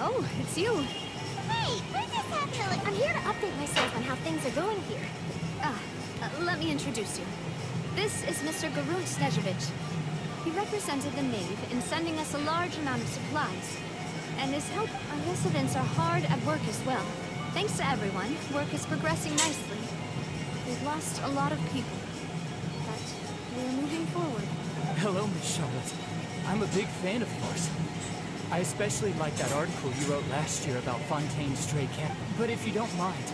Oh, it's you. Hey, what just happened? I'm here to update myself on how things are going here. Let me introduce you. This is Mr. Garun Snezhevich. He represented the Nave in sending us a large amount of supplies. And his help, our residents are hard at work as well. Thanks to everyone, work is progressing nicely. We've lost a lot of people, but we're moving forward. Hello, Miss Charlotte. I'm a big fan of yours. I especially like that article you wrote last year about Fontaine's stray cat. But if you don't mind,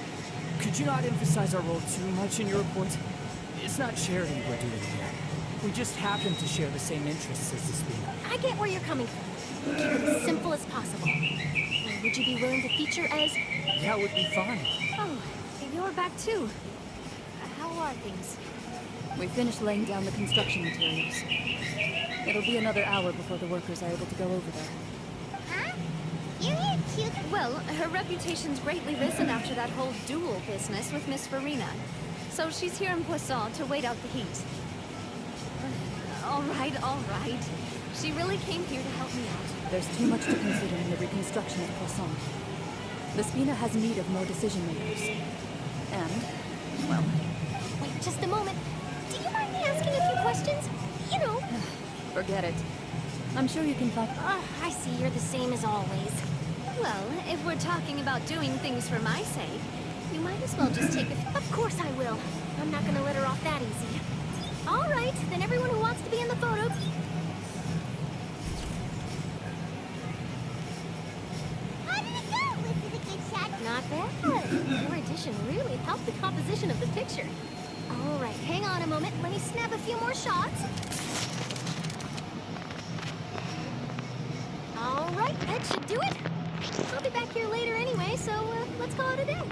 could you not emphasize our role too much in your report? It's not charity we're doing here. We just happen to share the same interests as Despina. I get where you're coming from. We'll keep it as simple as possible. Would you be willing to feature as... That would be fine. Oh, you're back too. How are things? We finished laying down the construction materials. It'll be another hour before the workers are able to go over there. Huh? You're here cute. Well, her reputation's greatly risen after that whole duel business with Miss Farina. So she's here in Poisson to wait out the heat. All right. She really came here to help me out. There's too much to consider in the reconstruction of Poisson. Despina has need of more decision makers. And, well... Wait just a moment. Do you mind me asking a few questions? You know... Forget it. I'm sure you can find... I see you're the same as always. Well, if we're talking about doing things for my sake, you might as well just take a... Of course I will. I'm not gonna let her off that easy. All right, then everyone who wants to be in the photo... How did it go? Was it a good shot? Not bad. Your addition really helped the composition of the picture. All right, hang on a moment. Let me snap a few more shots. All right, that should do it. I'll be back here later anyway, so let's call it a day.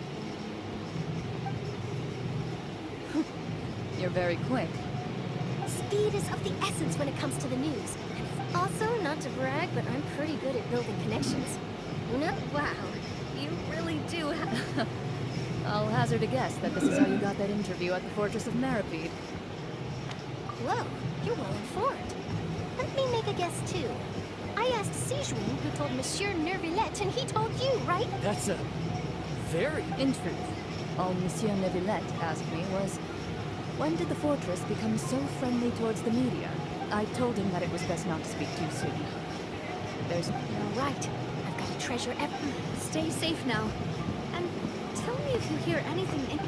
You're very quick. Speed is of the essence when it comes to the news. Also, not to brag, but I'm pretty good at building connections. You know? Wow, you really do have... I'll hazard a guess that this is how you got that interview at the Fortress of Narrabid. Whoa, you're well informed. Let me make a guess, too. I asked Sijuin, who told Monsieur Neuvillette, and he told you, right? That's a... very... In truth, all Monsieur Neuvillette asked me was, when did the Fortress become so friendly towards the media? I told him that it was best not to speak too soon. There's... You're right. I've got to treasure every... Stay safe now. And tell me if you hear anything in...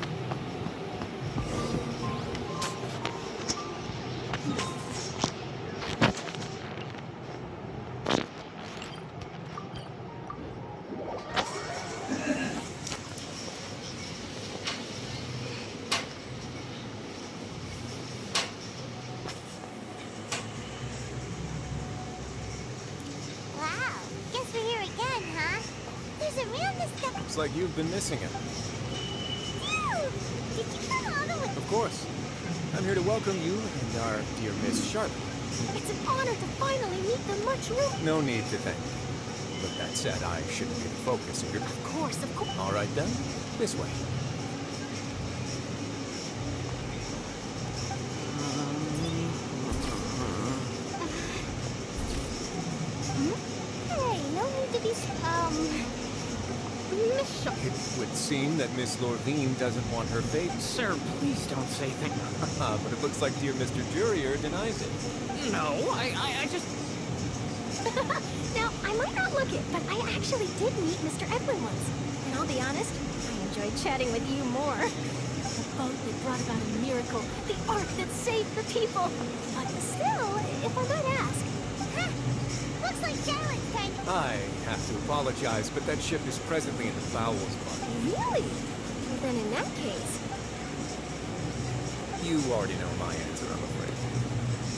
Wow, guess we're here again, huh? There's a random stuff... Looks like you've been missing it. Dude! Did you come all the way... Of course. I'm here to welcome you and our dear Miss Charlotte. It's an honor to finally meet the much-rumored... No need to thank me. But that said, I shouldn't be the focus of your... Of course. All right then, this way. Hey, no need to be... Miss Shaw. It would seem that Miss Lorvine doesn't want her fate. Sir, please don't say things. But it looks like dear Mr. Jurier denies it. No, I just... Now, I might not look it, but I actually did meet Mr. Edwin once. And I'll be honest, I enjoyed chatting with you more. The boat that brought about a miracle, the ark that saved the people. But still, if I might ask... Huh, looks like Charlotte's time. I have to apologize, but that ship is presently in the bowels of our... Really? You already know my answer, I'm afraid.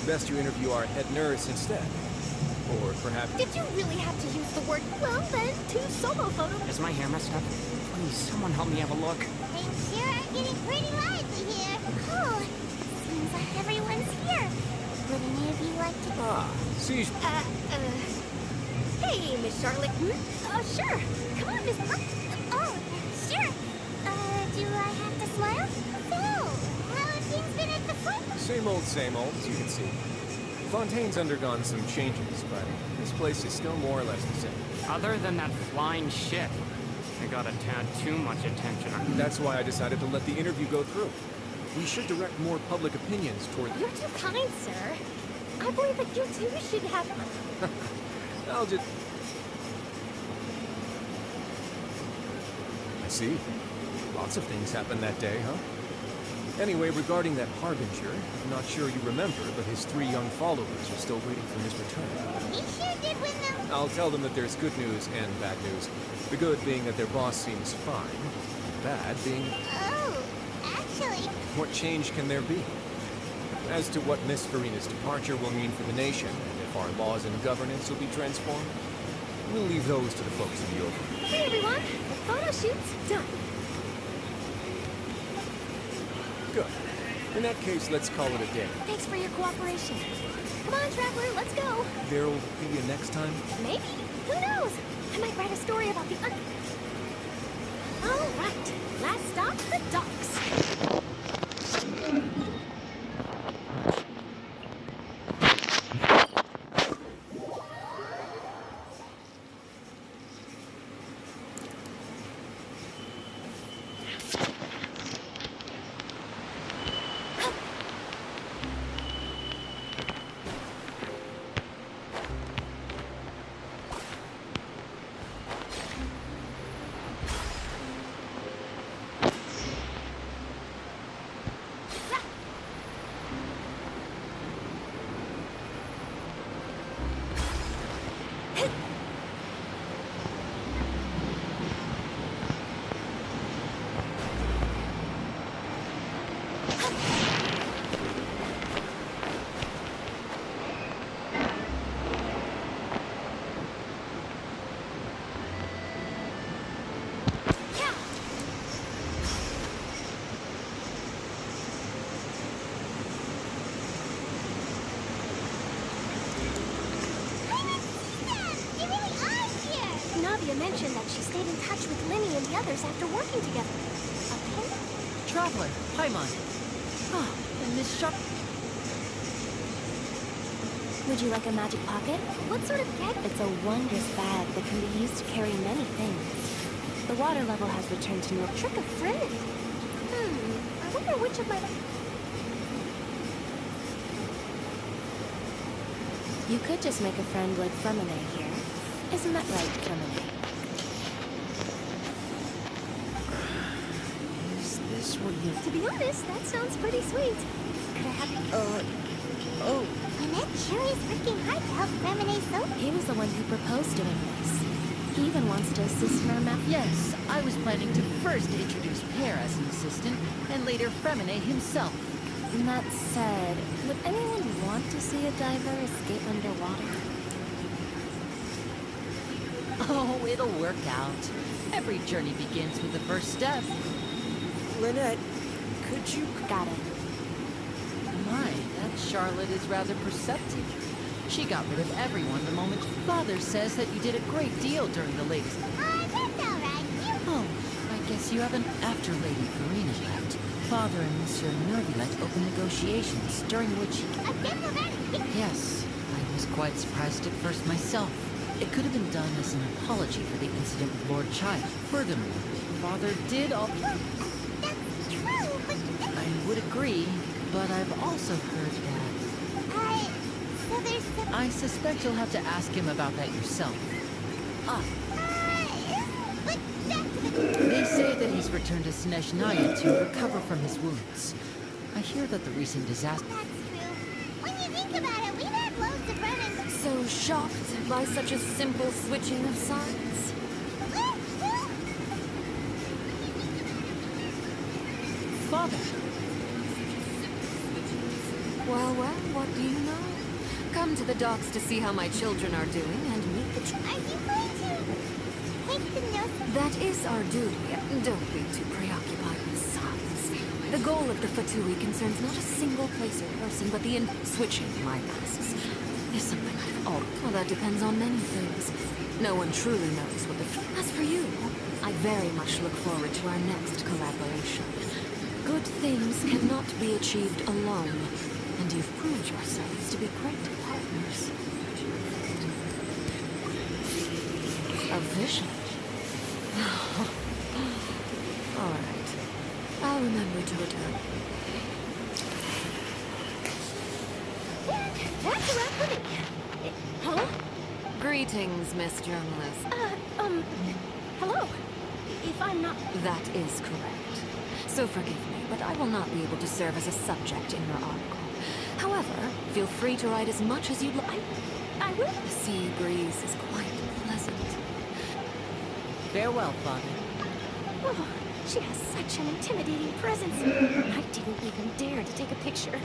Best you interview our head nurse instead. Or perhaps... Did you really have to use the word, well then, 2 solo photos? Is my hair messed up? Please, someone help me have a look. Things sure are getting pretty lively here. Oh, seems like everyone's here. Would any of you like to... See... Hey, Miss Charlotte. Sure. Come on, Miss Oh, sure. Do I have to smile? So, how have things been at the front? Same old, as you can see. Fontaine's undergone some changes, but this place is still more or less the same. Other than that flying shit, I got a tad too much attention. That's why I decided to let the interview go through. We should direct more public opinions toward... You're too kind, sir. I believe that you too should have... I'll just... I see. Lots of things happened that day, huh? Anyway, regarding that Harbinger, I'm not sure you remember, but his 3 young followers are still waiting for his return. He sure did win them. I'll tell them that there's good news and bad news. The good being that their boss seems fine. Bad being... Oh, actually... What change can there be? As to what Miss Farina's departure will mean for the nation, and if our laws and governance will be transformed, we'll leave those to the folks in the overview. Hey, everyone. The photo shoot's done. Good. In that case, let's call it a day. Thanks for your cooperation. Come on, Traveler, let's go. There'll be a next time? Maybe. Who knows? I might write a story about the All right. Last stop, the docks. Nadia mentioned that she stayed in touch with Linny and the others after working together. A pin? Traveler, Paimon. Oh, and Miss Sharp. Would you like a magic pocket? What sort of gag? It's a wondrous bag that can be used to carry many things. The water level has returned to normal. Trick of friend. I wonder which of my... You could just make a friend like Fremine here. Isn't that right, Fremine? Is this what you... To be honest, that sounds pretty sweet. Could I have... Oh. Annette sure is working hard to help Fremine so... He was the one who proposed doing this. He even wants to assist in our math. Yes, I was planning to first introduce Pear as an assistant, and later Fremine himself. That said, would anyone want to see a diver escape underwater? Oh, it'll work out. Every journey begins with the first step. Lynette, could you... Got it. My, that Charlotte is rather perceptive. She got rid of everyone the moment Father says that you did a great deal during the latest... That's alright. Oh, I guess you haven't... After Lady Farina left, Father and Monsieur Nervillette opened negotiations, during which... A gentleman? Yes, I was quite surprised at first myself. It could have been done as an apology for the incident with Lord Child. Furthermore, Father did all... That's true, but... I would agree, but I've also heard that... So there's some... I suspect you'll have to ask him about that yourself. Ah, But back to the... they say that he's returned to Snezhnaya to recover from his wounds. I hear that the recent disaster... That's true. When you think about it, we've had loads of run-ins. So shocked by such a simple switching of sides. Father! Well, well, what do you know? Come to the docks to see how my children are doing and meet the... Are you going to take the notes? That is our duty. Don't be too preoccupied with size. The goal of the Fatui concerns not a single place or person, but the switching my masks. Is something I've... Oh, well, that depends on many things. No one truly knows what the... As for you, I very much look forward to our next collaboration. Good things cannot be achieved alone, and you've proved yourselves to be great partners. A vision? All right. I'll remember to return. That's a wrap for me. Huh? Greetings, Miss Journalist. Hello. If I'm not... That is correct. So forgive me, but I will not be able to serve as a subject in your article. However, feel free to write as much as you'd like. I will. The sea breeze is quite pleasant. Farewell, Father. Oh, she has such an intimidating presence. I didn't even dare to take a picture.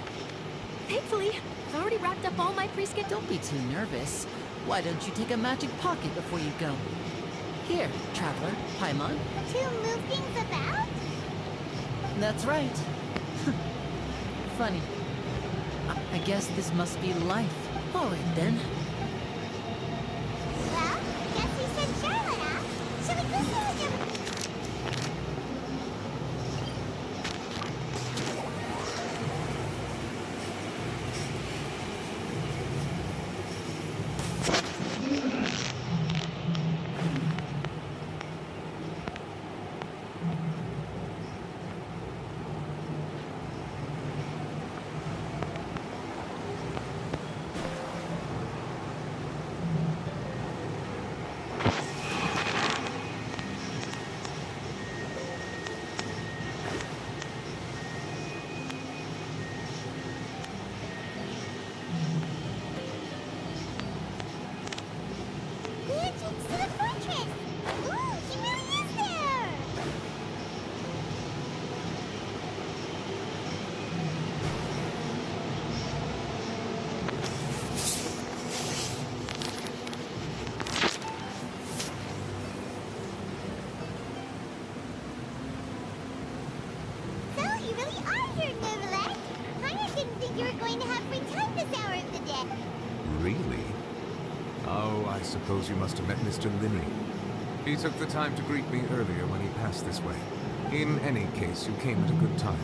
Thankfully, I've already wrapped up all my pre-scheduled... Don't be too nervous. Why don't you take a magic pocket before you go? Here, traveler, Paimon. To move things about? That's right. Funny. I guess this must be life. All right, then. Well, guess you said Charlotte, huh? Should we go see what you're... You were going to have free time this hour of the day. Really? Oh, I suppose you must have met Mr. Linney. He took the time to greet me earlier when he passed this way. In any case, you came at a good time.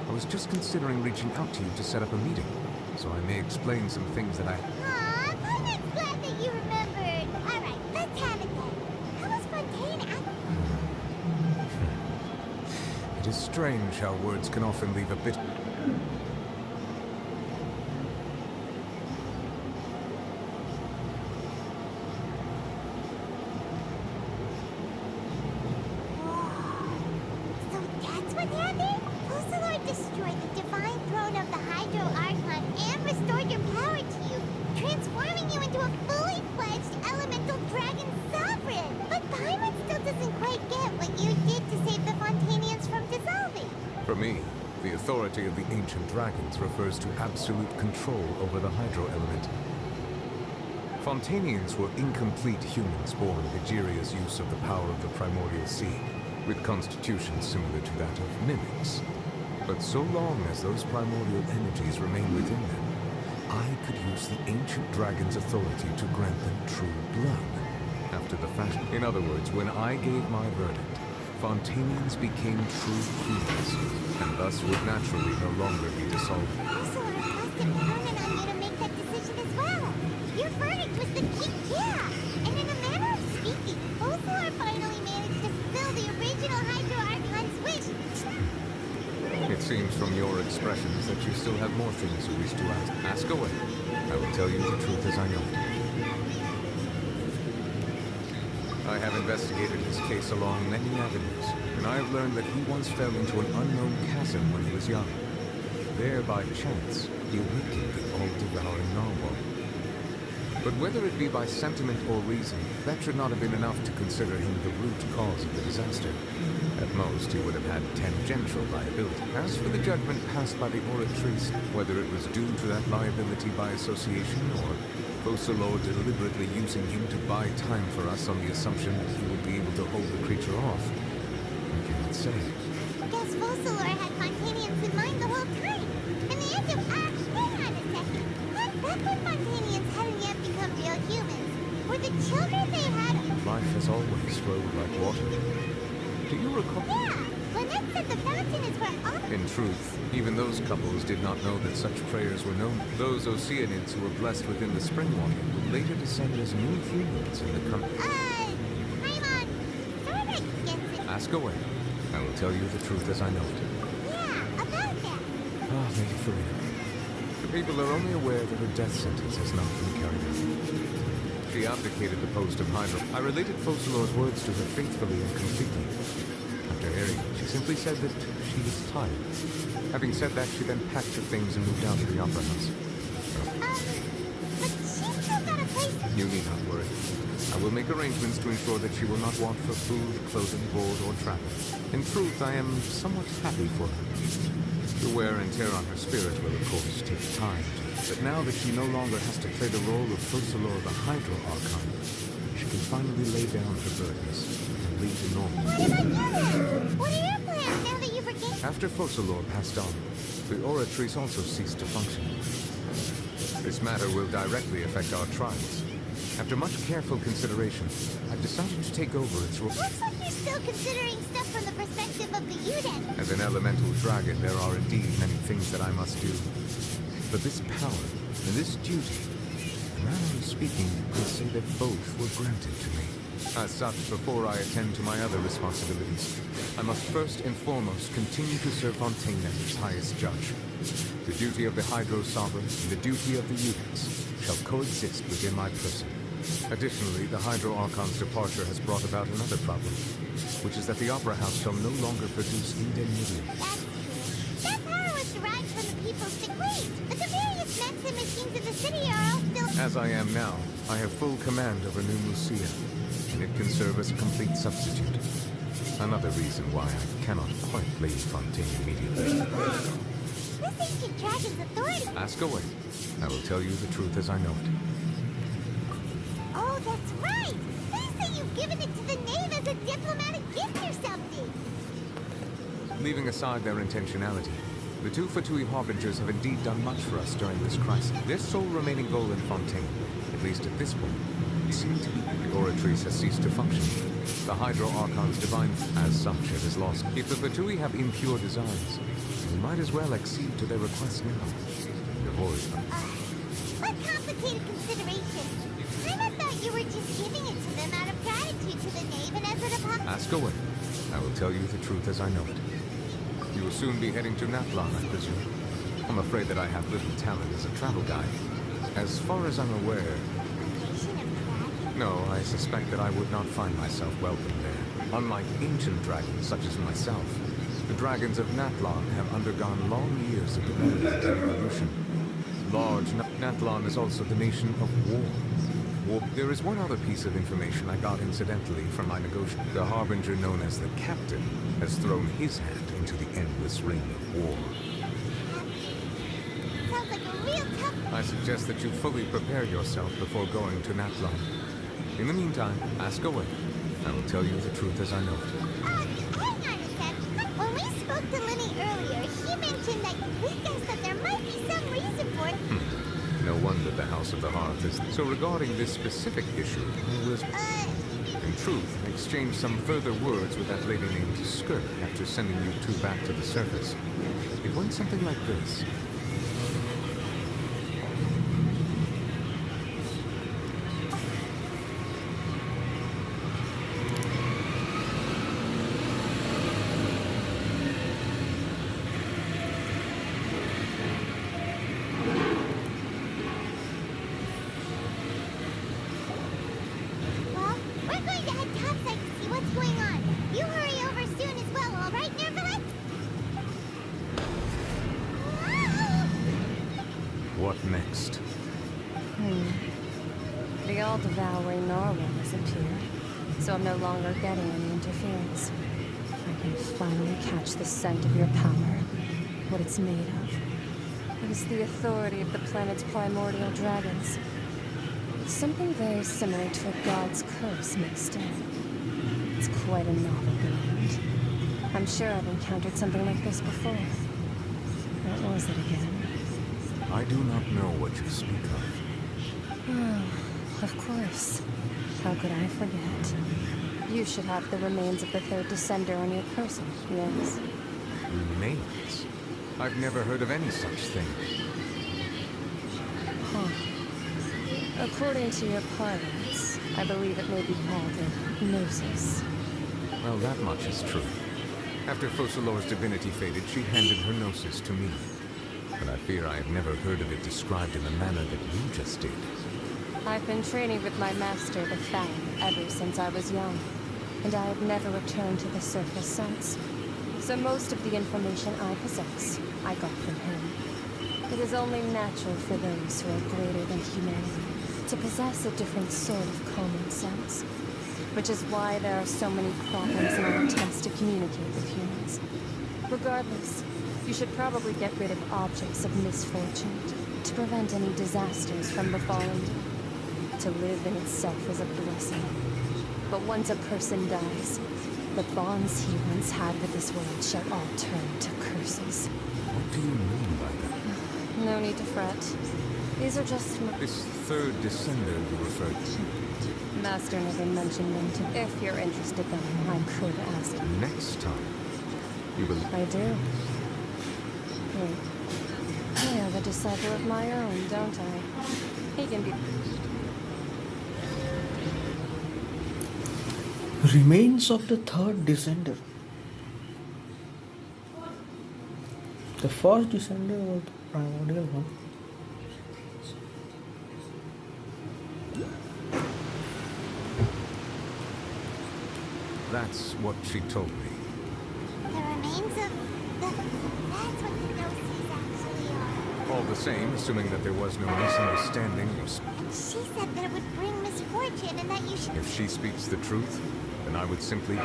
I was just considering reaching out to you to set up a meeting, so I may explain some things that I... Aw, I'm glad that you remembered. All right, let's have it then. How was Fontaine It is strange how words can often leave a bit... destroyed the divine throne of the Hydro Archon and restored your power to you, transforming you into a fully fledged elemental dragon sovereign. But Paimon still doesn't quite get what you did to save the Fontanians from dissolving. For me, the authority of the ancient dragons refers to absolute control over the hydro element. Fontanians were incomplete humans born of Egeria's use of the power of the primordial sea, with constitutions similar to that of mimics. But so long as those primordial energies remain within them, I could use the ancient dragon's authority to grant them true blood, after the fashion. In other words, when I gave my verdict, Fontanians became true humans, and thus would naturally no longer be dissolved. Also, I pressed it permanent on you to make that decision as well. Your verdict was the key, yeah. And in a manner of speaking, Othor finally managed to fulfill the original Hydro Archon's wish. It seems from your expressions that you still have more things you wish to ask. Ask away. I will tell you the truth as I know it. I have investigated his case along many avenues, and I have learned that he once fell into an unknown chasm when he was young. There, by chance, he awakened the all-devouring narwhal. But whether it be by sentiment or reason, that should not have been enough to consider him the root cause of the disaster. At most, he would have had tangential liability. As for the judgment passed by the Oratrice, whether it was due to that liability by association, or Focalors deliberately using him to buy time for us on the assumption that he would be able to hold the creature off, I cannot say. Guess Focalors had Fontanians in mind the whole time. And the end of hang on a second. Back when Fontanians hadn't yet become real humans, were the children they had... Life has always flowed like water. Do you recall? Yeah, Lynette said the fountain is where all... In truth, even those couples did not know that such prayers were known. Those Oceanids who were blessed within the spring water would later descend as new humans in the country. Paimon, sorta gets it. Ask away. I will tell you the truth as I know it. Yeah, about that. Ah, Lady Farina. The people are only aware that her death sentence has not been carried out. She abdicated the post of Hydra. I related Focalors' words to her faithfully and completely. After hearing it, she simply said that she was tired. Having said that, she then packed her things and moved out to the opera house. But she's still got a place... You need not worry. I will make arrangements to ensure that she will not want for food, clothing, board, or travel. In truth, I am somewhat happy for her. The wear and tear on her spirit will, of course, take time. But now that she no longer has to play the role of Focalors the Hydro Archon, she can finally lay down her burdens and lead a normal. What about you then? What are your plans now that you've regained... After Focalors passed on, the Oratrice also ceased to function. This matter will directly affect our trials. After much careful consideration, I've decided to take over its role. Looks like you're still considering stuff from the perspective of the Uden. As an elemental dragon, there are indeed many things that I must do. But this power and this duty, manner of speaking, could say that both were granted to me. As such, before I attend to my other responsibilities, I must first and foremost continue to serve Fontaine as its highest judge. The duty of the Hydro Sovereign and the duty of the Udens shall coexist within my person. Additionally, the Hydro Archon's departure has brought about another problem, which is that the Opera House shall no longer produce indemnity. That's true. That power was derived from the people's decrees, but the various mechs and machines in the city are all still... As I am now, I have full command over New Lucia, and it can serve as a complete substitute. Another reason why I cannot quite leave Fontaine immediately. This ancient dragon's authority... Ask away. I will tell you the truth as I know it. Oh, that's right! They say you've given it to the knave as a diplomatic gift or something! Leaving aside their intentionality, the two Fatui Harbingers have indeed done much for us during this crisis. Their sole remaining goal in Fontaine, at least at this point, seemed to be the Oratrice has ceased to function. The Hydro Archon's divine, as such, it is lost. If the Fatui have impure designs, we might as well accede to their request now. Avoid them. What complicated consideration! I thought you were just giving it to them out of gratitude to the knave and as an apology. Ask away. I will tell you the truth as I know it. You will soon be heading to Natlan, I presume. I'm afraid that I have little talent as a travel guide. As far as I'm aware... No, I suspect that I would not find myself welcome there. Unlike ancient dragons such as myself, the dragons of Natlan have undergone long years of development and evolution. Natlan is also the nation of war. There is one other piece of information I got incidentally from my negotiator. The Harbinger known as the Captain has thrown his hand into the endless ring of war. Sounds like a real tough... I suggest that you fully prepare yourself before going to Natlan. In the meantime, ask away. I will tell you the truth as I know it. Hang on a sec. When we spoke to Lenny earlier, he mentioned that we guessed that there might be some reason for it. No wonder the House of the Hearth is... So regarding this specific issue, I was... In truth, I exchanged some further words with that lady named Skirt after sending you two back to the surface. It went something like this. What next? The all-devouring narwhal has appeared, so I'm no longer getting any interference. I can finally catch the scent of your power, what it's made of. It is the authority of the planet's primordial dragons. Something very similar to a god's curse mixed in. It's quite a novel blend. I'm sure I've encountered something like this before. What was it again? I do not know what you speak of. Oh, of course. How could I forget? You should have the remains of the third descender on your person, yes? Remains? I've never heard of any such thing. Huh. According to your parlance, I believe it may be called a gnosis. Well, that much is true. After Focalor's divinity faded, she handed her gnosis to me. But I fear I have never heard of it described in the manner that you just did. I've been training with my master, the Fang, ever since I was young, and I have never returned to the surface since. So most of the information I possess, I got from him. It is only natural for those who are greater than humanity to possess a different sort of common sense, which is why there are so many problems in our attempts to communicate with humans. Regardless, you should probably get rid of objects of misfortune to prevent any disasters from befalling you. To live in itself is a blessing. But once a person dies, the bonds he once had with this world shall all turn to curses. What do you mean by that? No need to fret. These are just... This third descender you referred to. Master never mentioned them to... If you're interested, then I could ask him. Next time, you will... I do. Wait. I have a disciple of my own, don't I? He can be... Remains of the third descender. The first descender was the primordial one. That's what she told me. The remains of the... That's what the gnosis actually are. All the same, assuming that there was no misunderstanding or... She said that it would bring misfortune and that you should... If she speaks the truth, then I would simply be...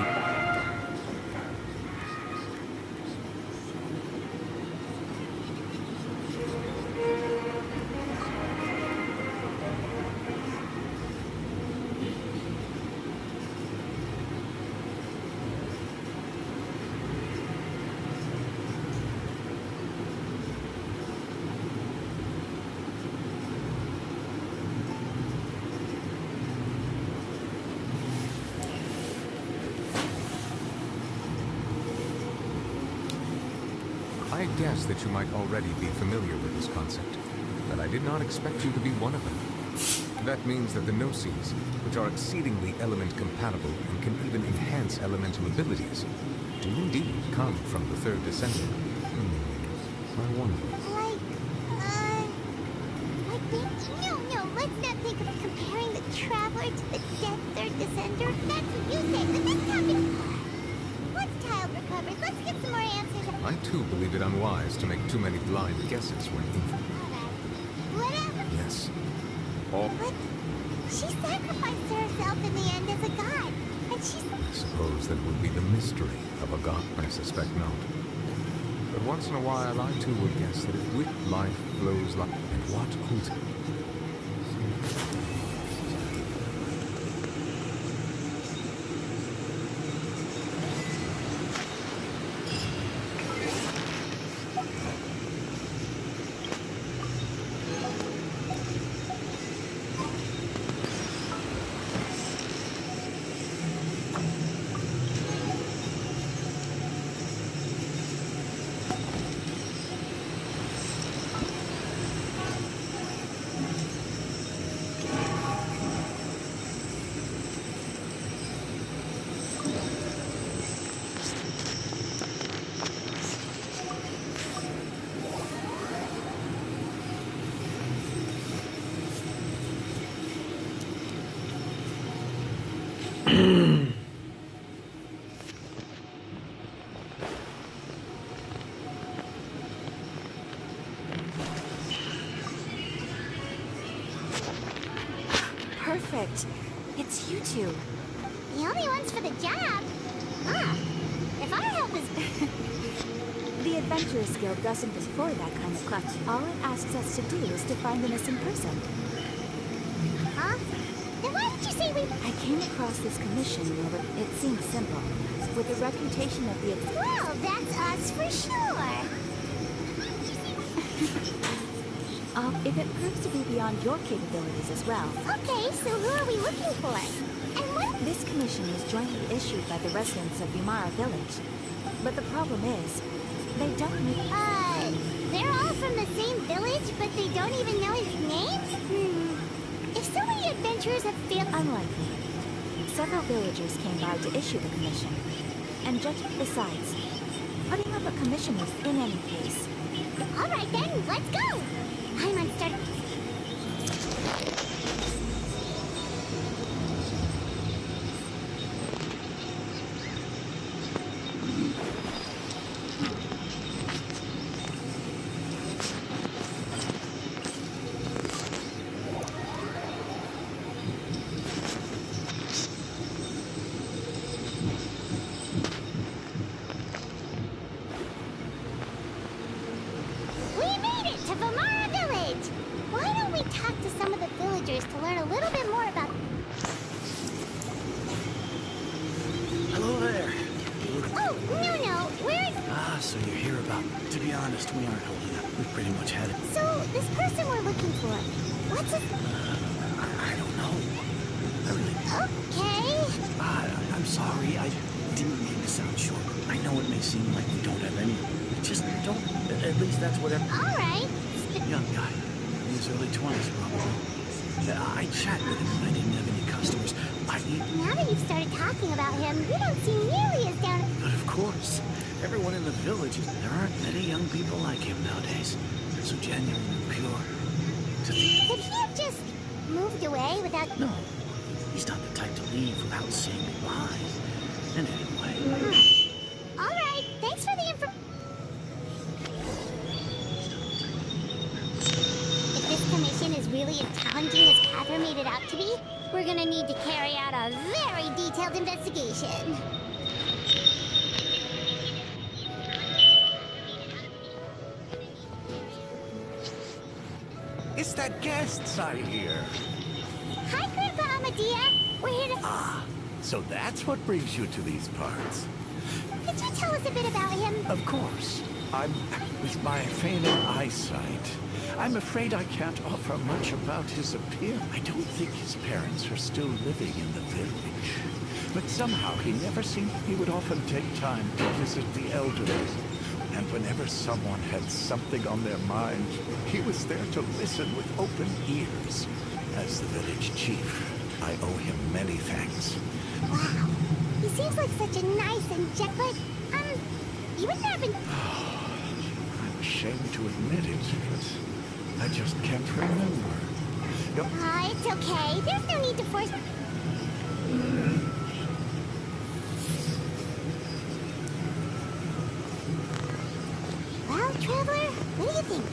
I guess that you might already be familiar with this concept, but I did not expect you to be one of them. That means that the Gnosis, which are exceedingly element compatible and can even enhance elemental abilities, do indeed come from the third descender. I wonder. No, let's not think of comparing the Traveler to the dead third descender. That's what you say. The next topic... Once Child recovers, let's get some more answers. I too believe it unwise to make too many blind guesses when... Alright. Whatever. Yes. All... But she sacrificed herself in the end as a god. And she's... I suppose that would be the mystery of a god. I suspect not. But once in a while, I too would guess that if with life flows like... And what ultimate... perfect. It's you two. The only ones for the job? Ah, if our help is... The Adventurers Guild doesn't afford that kind of clutch. All it asks us to do is to find the missing person. Huh? Then why did you say we... I came across this commission, but it seemed simple. With the reputation of the... Well, that's us for sure. If it proves to be beyond your capabilities as well. Okay, so who are we looking for? And what... This commission was jointly issued by the residents of Yumara Village. But the problem is, they don't need... they're all from the same village, but they don't even know his name? If so many adventurers have failed... Unlikely. Several villagers came by to issue the commission. And besides, putting up a commission is in any case. Alright then, let's go! Paimon started... to learn a little bit more about... Hello there. Oh, no, we're... Ah, so you're here about... To be honest, we aren't holding up. We've pretty much had it. So, this person we're looking for, what's his... I don't know. I really... Okay. I'm sorry. I didn't mean to sound short. I know it may seem like we don't have any. Just don't... At least that's what Alright. Young guy. In his early 20s, probably. I chat with him when I didn't have any customers. Now that you've started talking about him, you don't seem nearly as down... But of course. Everyone in the village, there aren't many young people like him nowadays. So genuine and pure. To think... Could he have just moved away without... No. He's not the type to leave without saying goodbye. And anyway... Alright, thanks for the info... If this commission is really as challenging as Catherine made it out to be, we're gonna need to carry out a very detailed investigation. It's that guests I hear. Hi, Grandpa Amadea. We're here to... Ah, so that's what brings you to these parts. Could you tell us a bit about him? Of course. With my failing eyesight, I'm afraid I can't offer much about his appearance. I don't think his parents are still living in the village. But somehow he never seemed... He would often take time to visit the elderly. And whenever someone had something on their mind, he was there to listen with open ears. As the village chief, I owe him many thanks. Wow. He seems like such a nice and but, you would never... I'm ashamed to admit it, but I just can't remember. It's okay. There's no need to force... Well, Traveler, what do you think?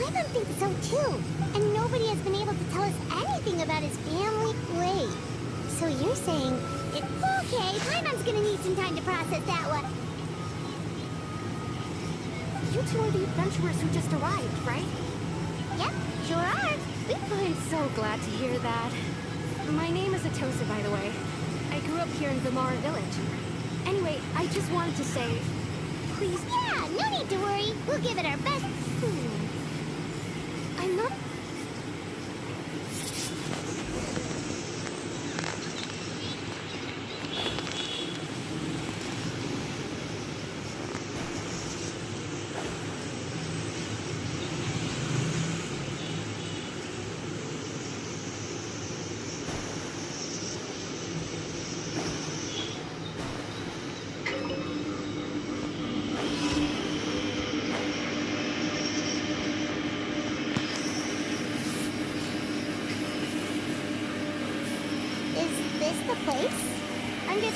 I think so too. And nobody has been able to tell us anything about his family. Wait, so you're saying it... Okay, Paimon's gonna need some time to process that one. You two are the adventurers who just arrived, right? Yep, sure are. I'm so glad to hear that. My name is Atosa, by the way. I grew up here in Vimara Village. Anyway, I just wanted to say, please... Yeah, no need to worry. We'll give it our best. I'm not...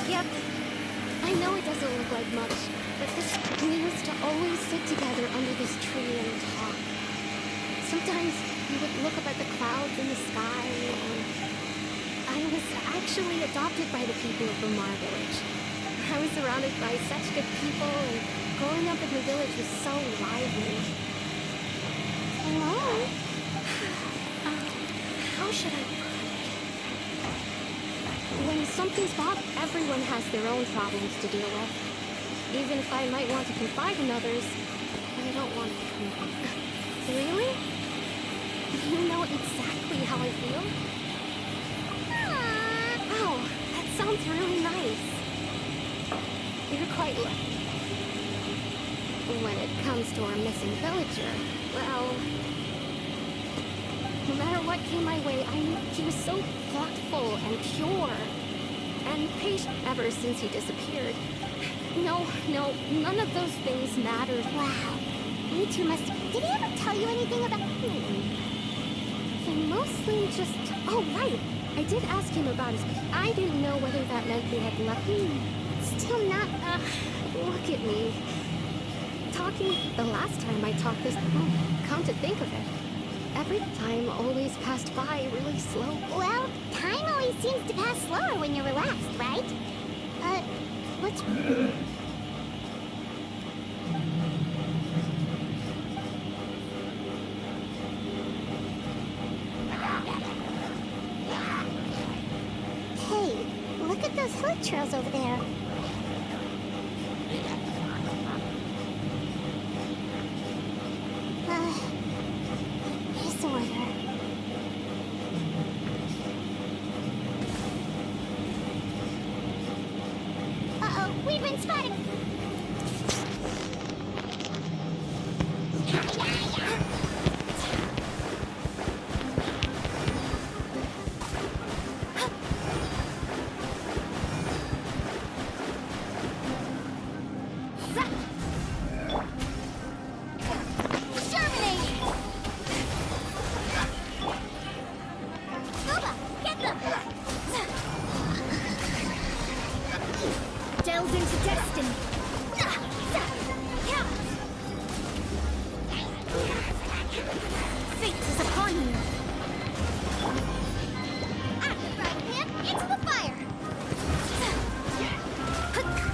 Yep. I know it doesn't look like much, but we used to always sit together under this tree and talk. Sometimes we would look up at the clouds in the sky, and I was actually adopted by the people of Lamar Village. I was surrounded by such good people, and growing up in the village was so lively. Hello? How should I put it? When something's bought, everyone has their own problems to deal with. Even if I might want to confide in others, I don't want to confide. Really? You know exactly how I feel? Wow, that sounds really nice. You're quite lucky. When it comes to our missing villager, well, no matter what came my way, I knew he was so thoughtful and pure and patient ever since he disappeared. No, none of those things mattered. Wow. You two must... Did he ever tell you anything about... He mostly just... Oh, right. I did ask him about his... I didn't know whether that meant they had left... Still not... Look at me. Talking... The last time I talked this... come to think of it. Every time always passed by really slow. Well, time always seems to pass slower when you're relaxed, right? What's... Hey, look at those hill trails over there. Disorder. Uh-oh, we've been spotted! Delved into destiny. Fate is upon you. Right, Pip, into the fire!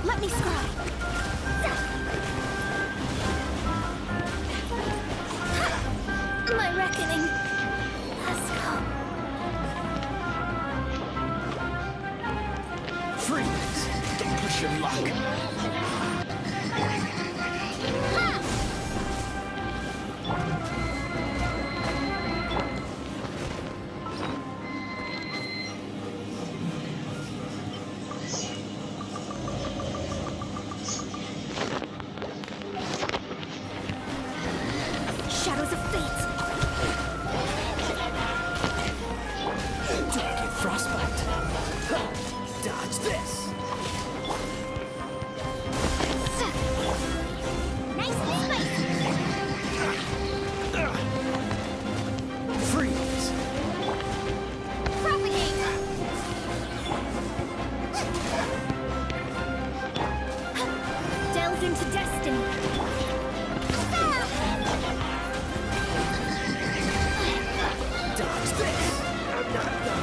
Let me scry. My reckoning. Let's go. Freeze! Don't push your luck. Shadows of fate. Don't get frostbite. Dodge this. Nice and spicy! Freeze! Propagate! Delved into destiny. Dodge this. I'm not done.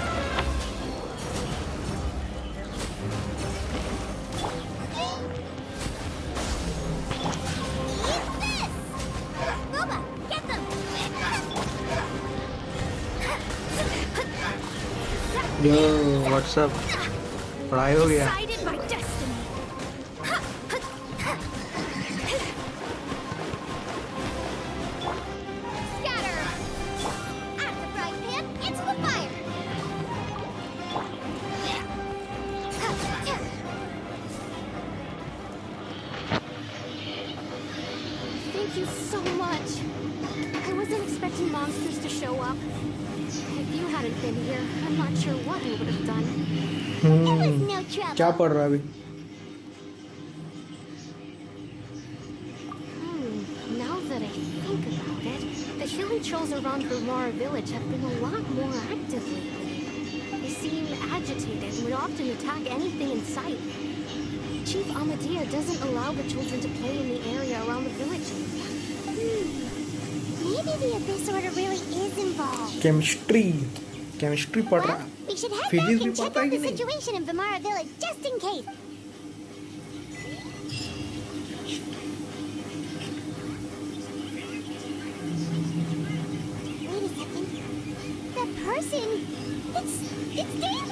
Yo, what's up? पढ़ाई हो गया? Guided by destiny. Scatter! At the right hand, into the fire! Thank you so much. I wasn't expecting monsters to show up. If you hadn't been here, I'm not sure what I would have done. No trouble. क्या पढ़ रहा है अभी? Now that I think about it, the hilly trolls around Vermara village have been a lot more active lately. They seem agitated and would often attack anything in sight. Chief Amadea doesn't allow the children to play in the area around the village. Maybe the Abyss Order really is involved. Chemistry पढ़ रहा Well, we should head physics back भी and check पढ़ता है out कि the नहीं situation in Vimara Village just in case. Wait a second. That person. It's Dave.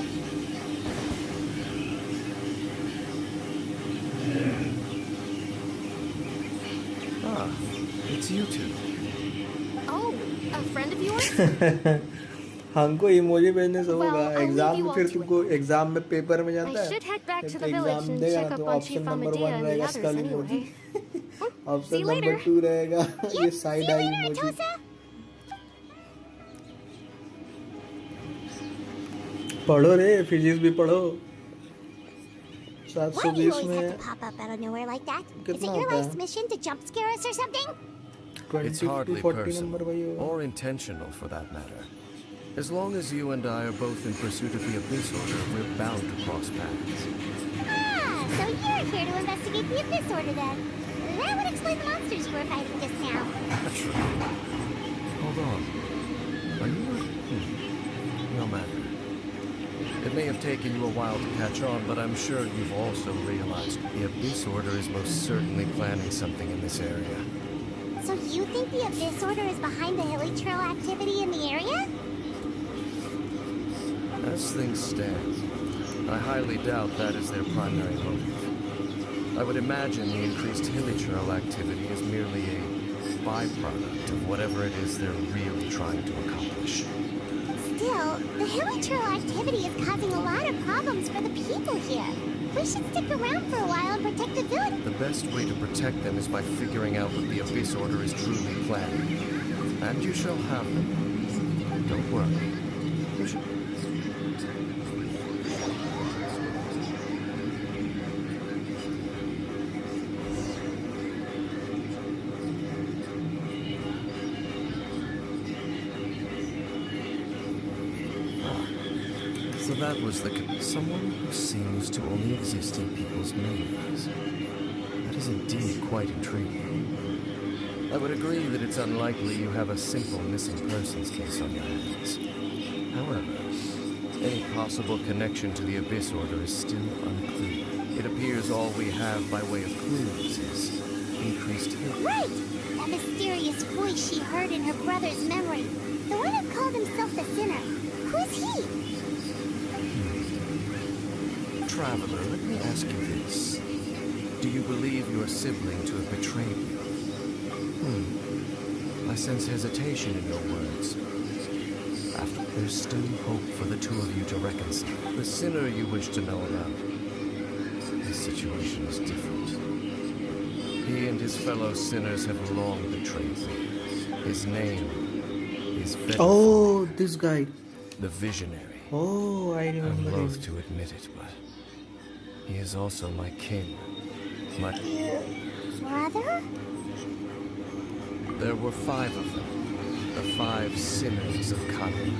Ah, it's you two. Oh, a friend of yours? हमको emoji भेजने से होगा Well, I'll exam leave में you फिर all to तुमको exam में paper में I जानता है should head back to जब the village एग्जाम and देगा check तो up on option Chief number Amadea 1 and the रहेगा others स्कल anyway. Emoji See option you number later. 2 रहेगा ये साइड आई इमोजी पढ़ो रे फिजिक्स भी पढ़ो Why do you 720 always have में to pop up out of nowhere like that? Is it कितना your होता life's है mission to jump scare us or something? 20 It's to hardly 40 personal, number वही होगा or intentional for that matter. As long as you and I are both in pursuit of the Abyss Order, we're bound to cross paths. Ah, so you're here to investigate the Abyss Order then. That would explain the monsters you were fighting just now. Naturally. Hold on. Are you not... No matter. It may have taken you a while to catch on, but I'm sure you've also realized the Abyss Order is most certainly planning something in this area. So you think the Abyss Order is behind the Hilly Trail activity in the area? As things stand, I highly doubt that is their primary motive. I would imagine the increased Hilly Trail activity is merely a byproduct of whatever it is they're really trying to accomplish. Still, the Hilly Trail activity is causing a lot of problems for the people here. We should stick around for a while and protect the village. The best way to protect them is by figuring out what the Abyss Order is truly planning. And you shall have them. Don't worry. You should... So that was someone who seems to only exist in people's memories. That is indeed quite intriguing. I would agree that it's unlikely you have a simple missing persons case on your hands. However, any possible connection to the Abyss Order is still unclear. It appears all we have by way of clues is increased hate. Right! That mysterious voice she heard in her brother's memory. The one who called himself the Sinner. Who is he? Traveler, let me ask you this. Do you believe your sibling to have betrayed you? I sense hesitation in your words. There's still hope for the two of you to reconcile. The sinner you wish to know about, his situation is different. He and his fellow sinners have long betrayed me. His name is Oh, this guy. The Visionary. Oh, I remember I'm him. loath to admit it, but he is also my king. My Brother? There were 5 of them. The 5 sinners of Kanu.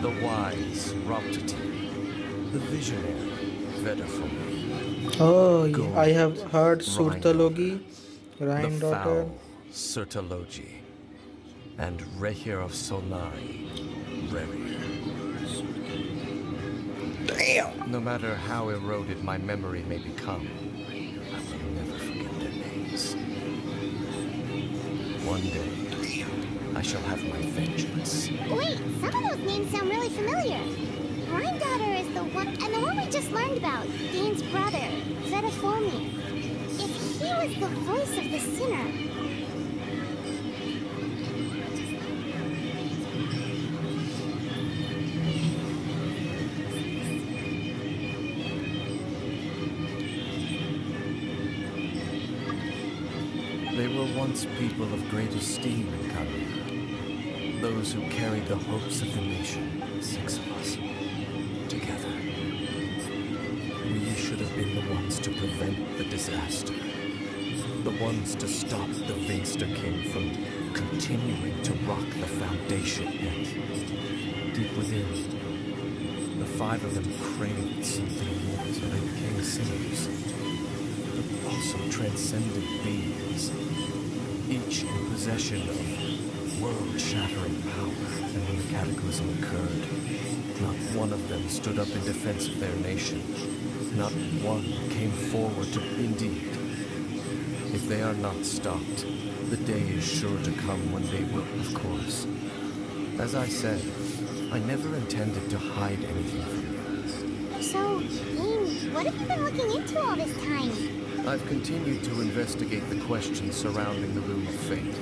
The wise, Raptati. The visionary, Vedafumi. Oh, I have heard Surtalogi, Rhine The daughter. foul, Surtalogi. And Rehir of Solnari, Rerir. Damn! No matter how eroded my memory may become, I will never forget their names. One day, I shall have my vengeance. Wait, some of those names sound really familiar. Daughter is the one, and the one we just learned about, Dane's brother, Vedafomi. If he was the voice of the sinner... They were once people of great esteem in Kaluga. Those who carried the hopes of the nation, 6 of us, together. We should have been the ones to prevent the disaster. The ones to stop the Vinster King from continuing to rock the Foundation. Yet, deep within, the 5 of them craved something more, so they became sinners. But also transcendent beings, each in possession of world-shattering power, and when the cataclysm occurred, not one of them stood up in defense of their nation. Not one came forward to... Indeed. If they are not stopped, the day is sure to come when they will, of course. As I said, I never intended to hide anything from you. So, Ying, what have you been looking into all this time? I've continued to investigate the questions surrounding the Loom of Fate.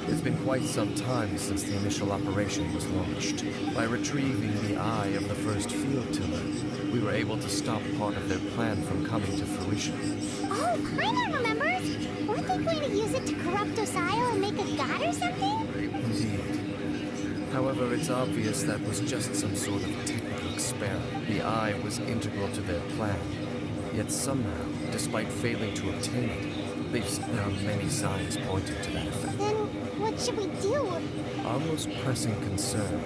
It's been quite some time since the initial operation was launched. By retrieving the eye of the first field tiller, we were able to stop part of their plan from coming to fruition. Oh, Paimon remembers! Weren't they going to use it to corrupt Osio and make a god or something? Indeed. However, it's obvious that was just some sort of technical experiment. The eye was integral to their plan. Yet somehow, despite failing to obtain it, they've found many signs pointing to that effect. Then what should we do? Our most pressing concern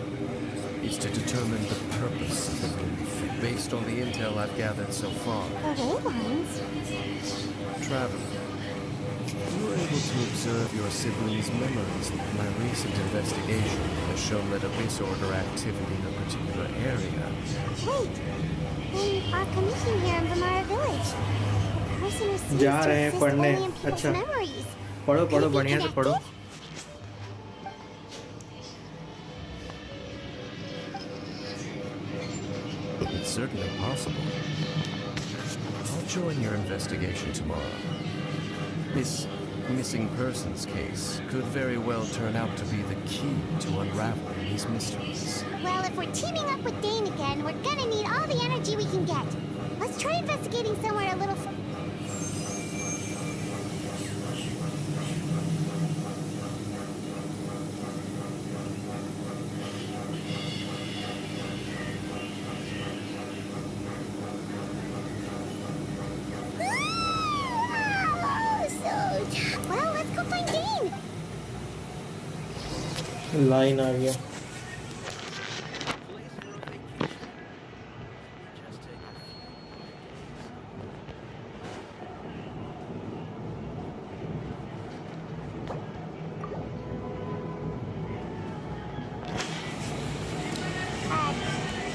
is to determine the purpose of the Loom of Fate. Based on the intel I've gathered so far. Array lines? Traveler, you were able to observe your siblings' memories. My recent investigation has shown that Abyss Order activity in a particular area. Wait, in our commission here in Vamara Village, the person who seems जा to रहे हैं exist पढ़ने only in people's अच्छा memories. पढ़ो Could पढ़ो it be बढ़िया से पढ़ो connected? It's certainly possible. I'll join your investigation tomorrow. This missing persons case could very well turn out to be the key to unraveling these mysteries. Well, if we're teaming up with Dane again, we're gonna need all the energy we can get. Let's try investigating somewhere a little... Well, let's go find Dane. Line आ गया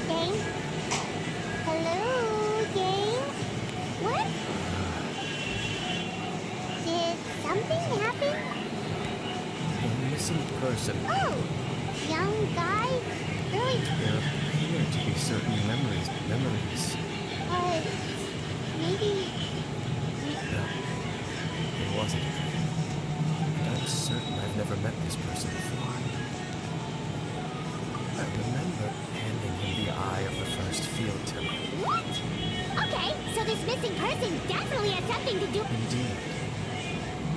Dane? Hello, Dane? What? Did something happen? A missing person. Oh, young guy? Really? There appear to be certain memories. Maybe... No, it wasn't. And I'm certain I've never met this person before. I remember handing him the eye of the first field tiller. What? Okay, so this missing person definitely has something to do... Indeed.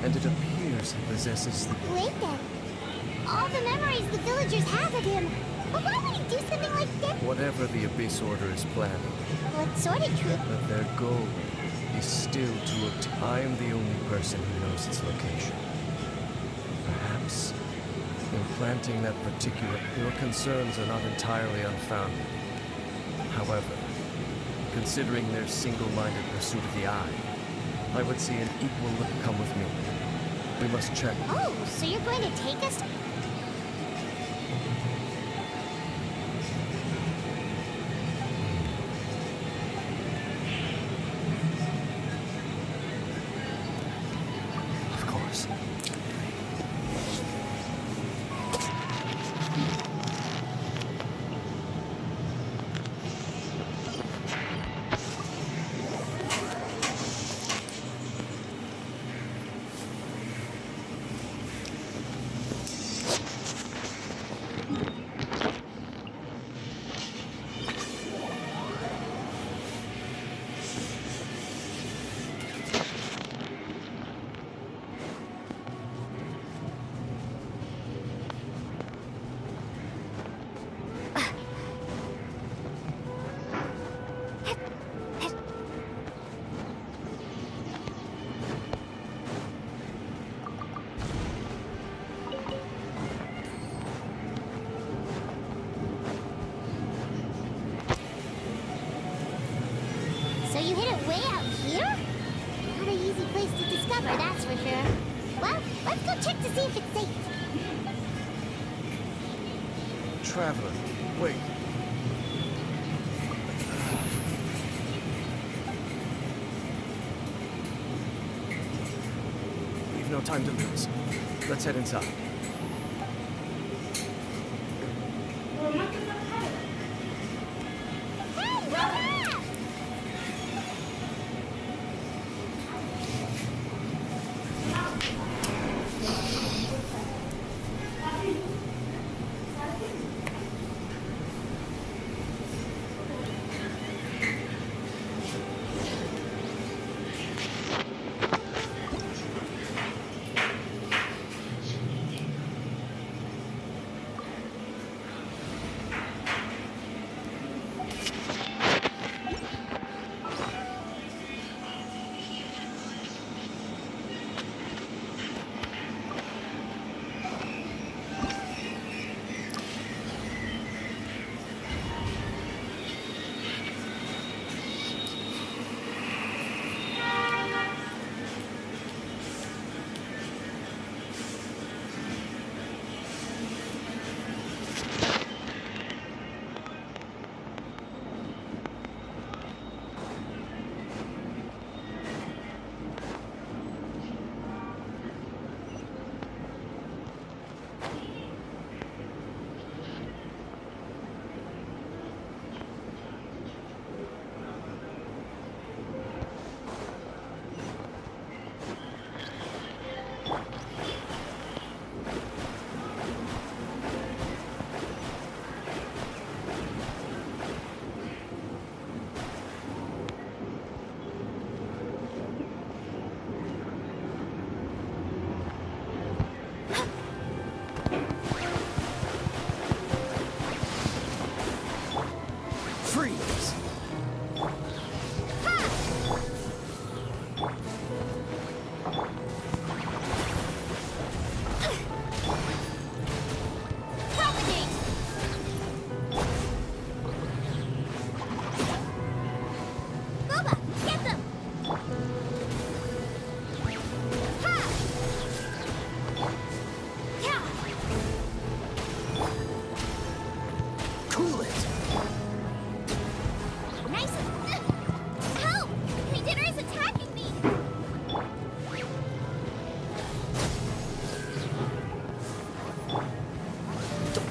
And it appears he possesses the... Wait then. All the memories the villagers have of him. But why would he do something like that? Whatever the Abyss Order is planning, What sort of troop? but their goal is still to obtain... I am the only person who knows its location. Perhaps, in planting that particular... Your concerns are not entirely unfounded. However, considering their single-minded pursuit of the eye, I would see an equal look. Come with me. We must check. Oh, so you're going to take us... Of course. So you hid it way out here? Not an easy place to discover, that's for sure. Well, let's go check to see if it's safe. traveler. Wait. We've no time to lose. Let's head inside.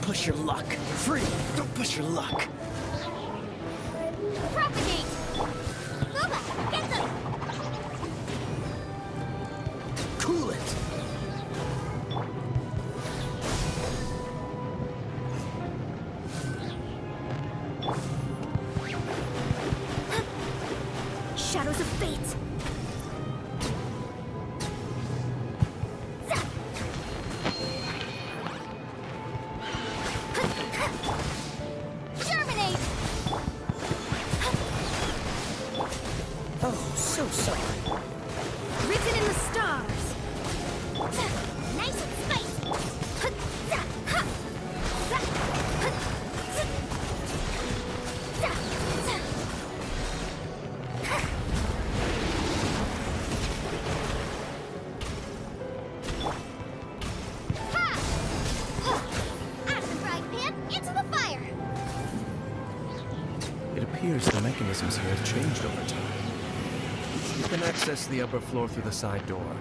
Push your luck. Free! Don't push your luck. Propagate! Boba, get them! Cool it! Shadows of fate! So sorry. Written in the stars. Nice and spicy. Out of the frying pan, into the fire. It appears the mechanisms here have changed over time. You can access the upper floor through the side door.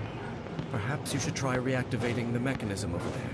Perhaps you should try reactivating the mechanism over there.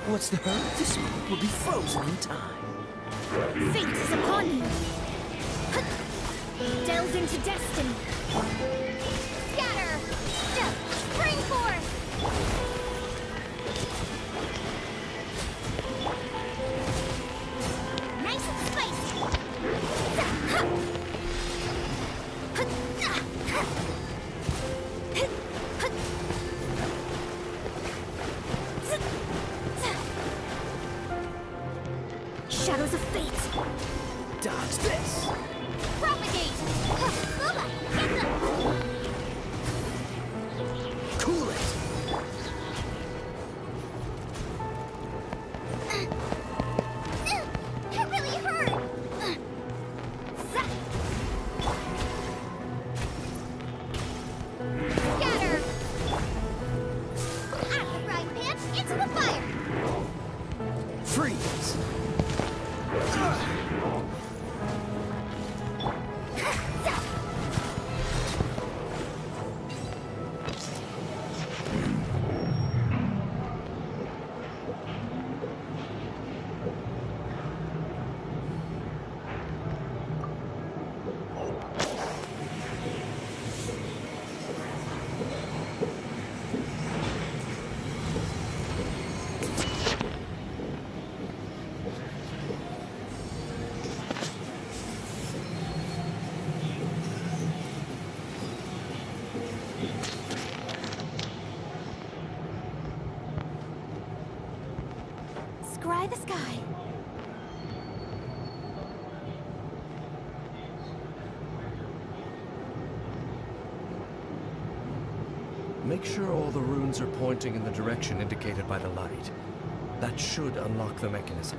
What's the hurry? This world will be frozen in time. Fate is upon you. Delve into destiny. Scatter! Spring forth! Nice and spicy! Shadows of fate. Dodge this! Propagate! Booba, get them! Cool it! That really hurt! Scatter! Out the frying pan, into the fire! Freeze! Scry the sky. Make sure all the runes are pointing in the direction indicated by the light. That should unlock the mechanism.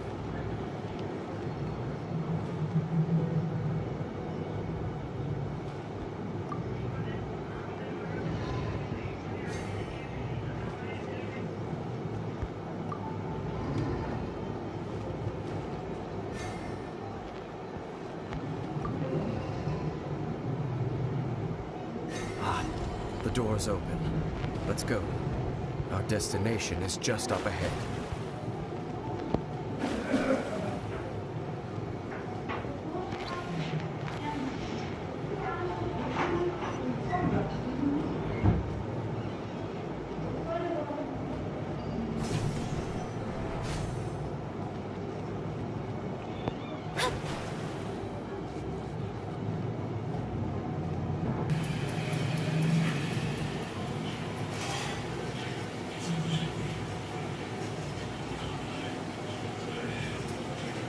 The door's open. Let's go. Our destination is just up ahead.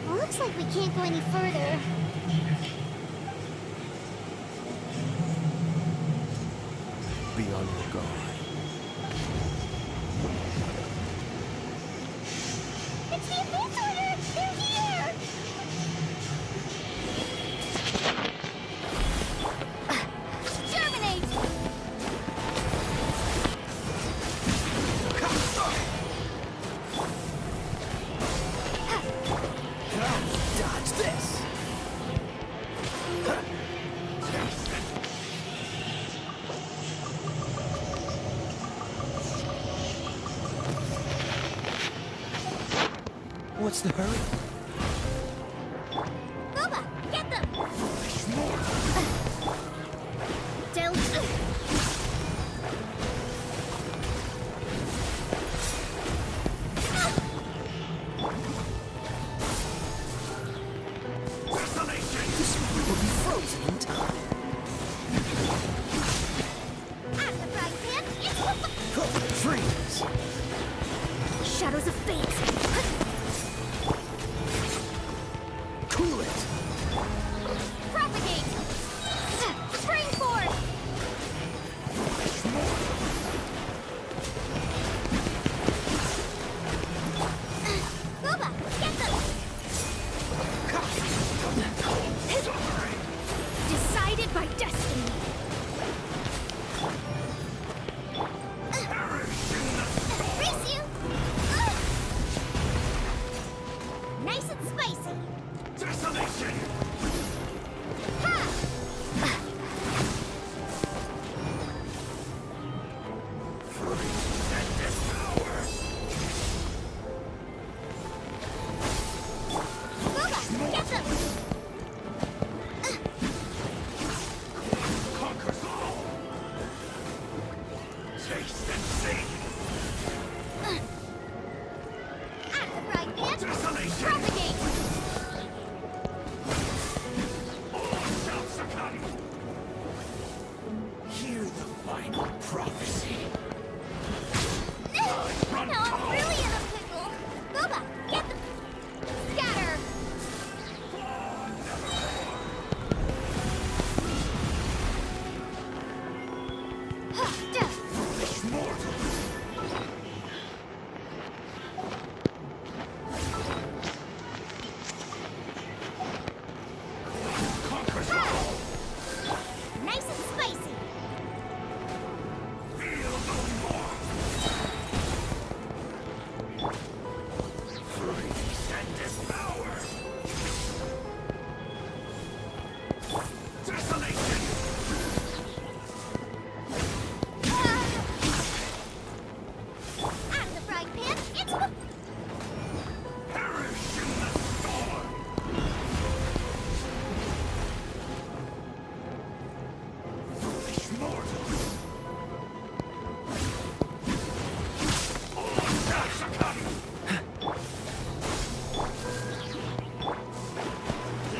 Looks like we can't go any further. Be on your guard. It's the Advance Order! They're here! Germinate! Dodge this! What's the hurry? Booba, get them! Delve. This world will be frozen in time. Out the frying pan, into the Freeze! Shadows of fate. Cool it! propagate! Spring forth! Booba, get them! Decided by destiny. Race you! Nice and spicy! Desolation! Propagate! Hear the final prophecy. Now I'm really in a pickle. Boba, get the... Scatter! Foolish mortal. Conquers all. Nice and spicy. Feel no more. Freeze and devour. Desolation. Out of the frying pan, into the... Perish in the storm. Foolish mortals.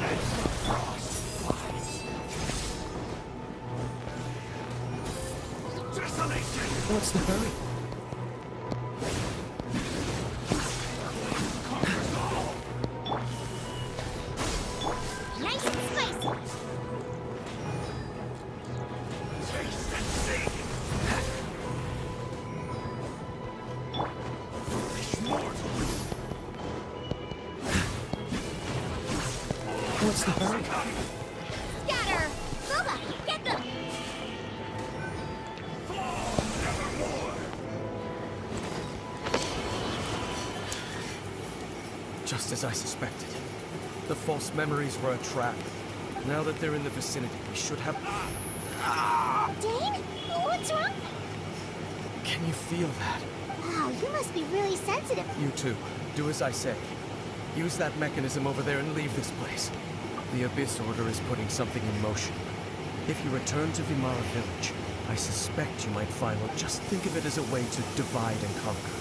Let the frost fly. Desolation. What's the hurry? Conquers all. Nice and spicy. Taste and see. Foolish mortals. What's the hurry? Scatter! Boba, get them! Nevermore. Just as I suspected. The false memories were a trap. Now that they're in the vicinity, we should have... Dane? What's wrong? Can you feel that? Wow, you must be really sensitive. You too. Do as I say. Use that mechanism over there and leave this place. The Abyss Order is putting something in motion. If you return to Vimara Village, I suspect you might find what just think of it as a way to divide and conquer.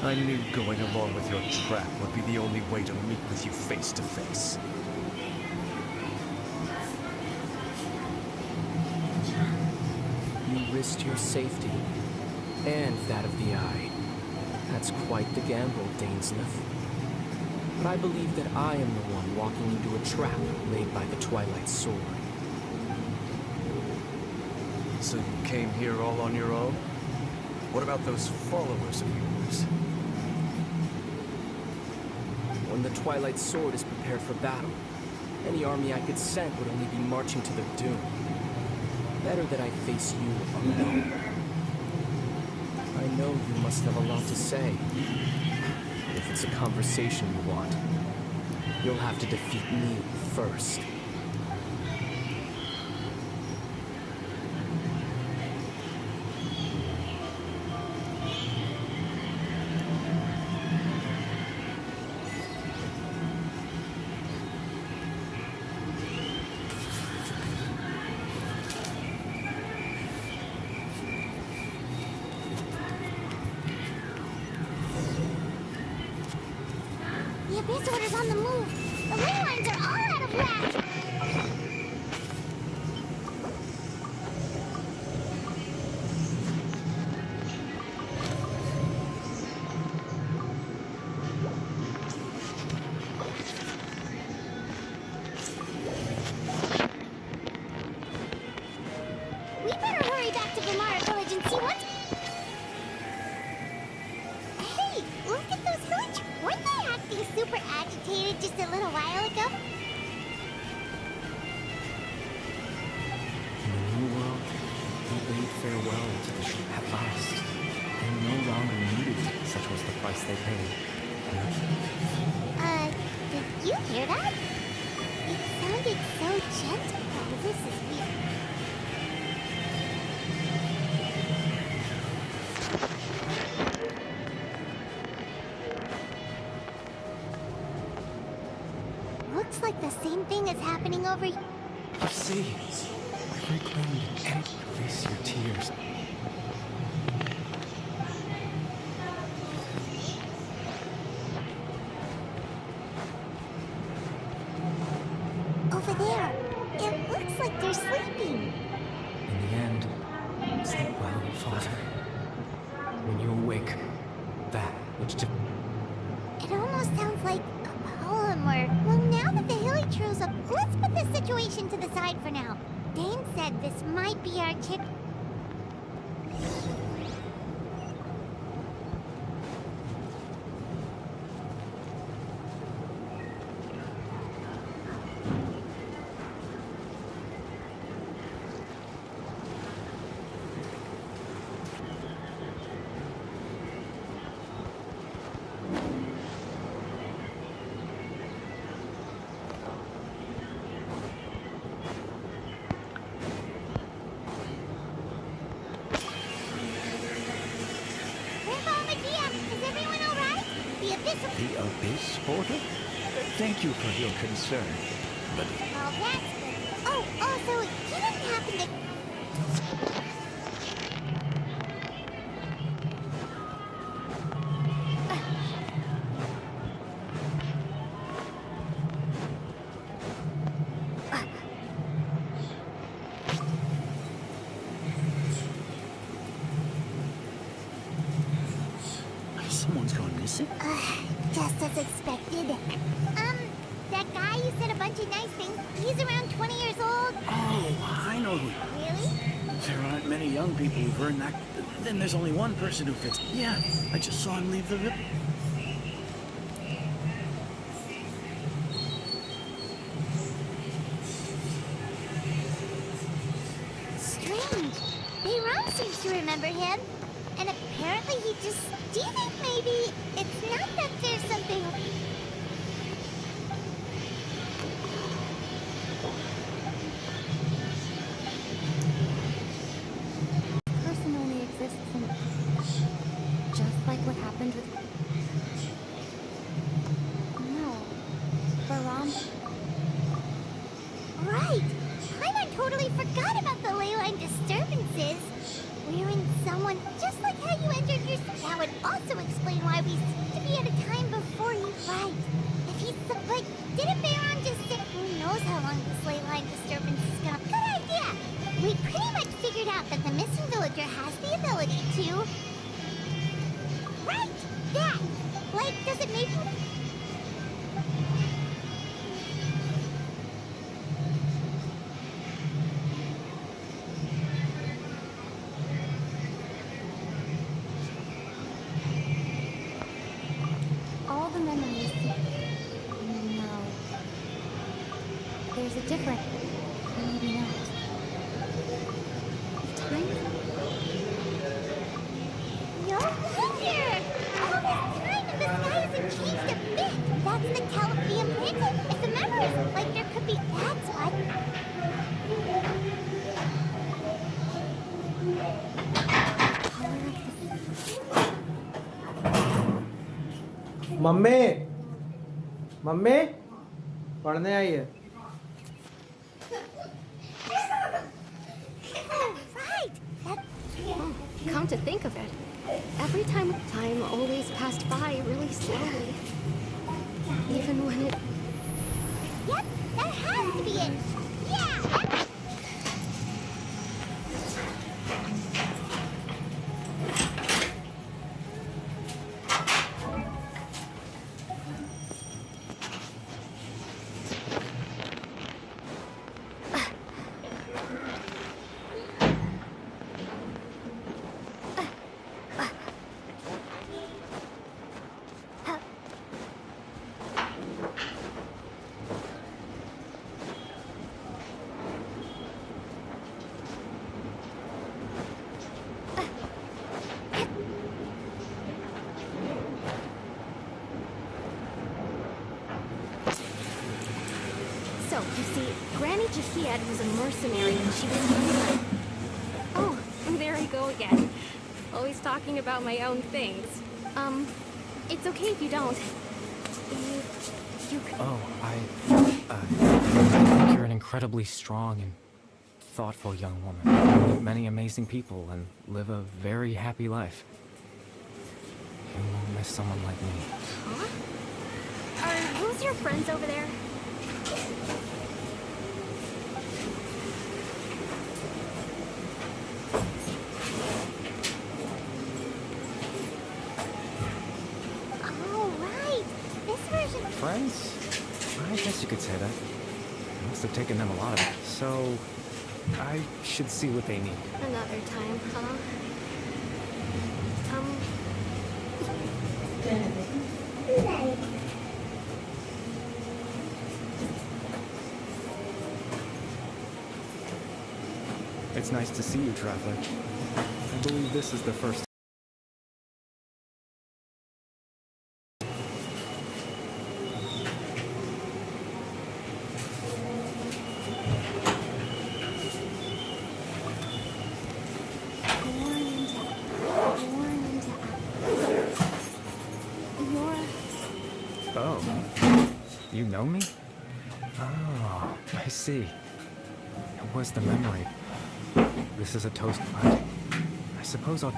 I knew going along with your trap would be the only way to meet with you face to face. You risked your safety, and that of the Eye. That's quite the gamble, Dainsleif. But I believe that I am the one walking into a trap laid by the Twilight Sword. So you came here all on your own? What about those followers of yours? When the Twilight Sword is prepared for battle, any army I could send would only be marching to their doom. Better that I face you alone. I know you must have a lot to say. If it's a conversation you want, you'll have to defeat me first. The Abyss Order's on the move. The ley lines are all out of whack. looking super agitated just a little while ago? In the new world, they bade farewell to the ship at last. They no longer needed it, such was the price they paid. Did you hear that? It sounded so gentle. Oh, this is weird. Looks like the same thing is happening over here. You see, I've reclaimed and release your tears. Over there. It looks like they're sleeping. In the end, sleep well, Father. When you awake, that which took... It almost sounds like a poem or... Well, now that the hilly true's up, let's put this situation to the side for now. Dane said this might be our tip. The Abyss Portal? Thank you for your concern, but... Well, that's good. Oh, also, you didn't happen to... Someone's gone missing? Just as expected. That guy who said a bunch of nice things, he's around 20 years old. Oh, I know who. Really? There aren't many young people who've earned that. Then there's only one person who fits. Yeah, I just saw him leave the village. Strange. Bayram seems to remember him. And apparently he just... Do you think maybe it's not that there's something... Person only exists in... Just like what happened with... No. Baram... Right! I totally forgot about the ley line disturbances. We're in someone just like how you entered your... That would also explain why we seem to be at a time before you. Right. If he's... But didn't Bayron just say... Who knows how long this ley line disturbance is gonna... Good idea! We pretty much figured out that the missing villager has the ability to... Right! That! Like, does it maybe... All the memories... No. There's a different... Maybe not. Time? No wonder! All this time and the sky hasn't changed a bit! That's the Calabrian planet! If the memories like there could be... That's what... mummy mummy पढ़ने आई है Come to think of it, every time always passed by really slowly. Even when it... Yep, that has to be it! Yeah! So, you see, Granny Jahiad was a mercenary when she was younger. Oh, there I go again. Always talking about my own things. It's okay if you don't. You could... Oh, I think you're an incredibly strong and thoughtful young woman. You meet many amazing people and live a very happy life. You won't miss someone like me. Huh? Who's your friends over there? Oh, right. This version of Friends? I guess you could say that. I must have taken them a lot of it. So, I should see what they need. Another time, huh? It's nice to see you, Traveler. I believe this is the first. Oh, you know me? Oh, I see. It was the memory. This is a toast. I suppose I'll...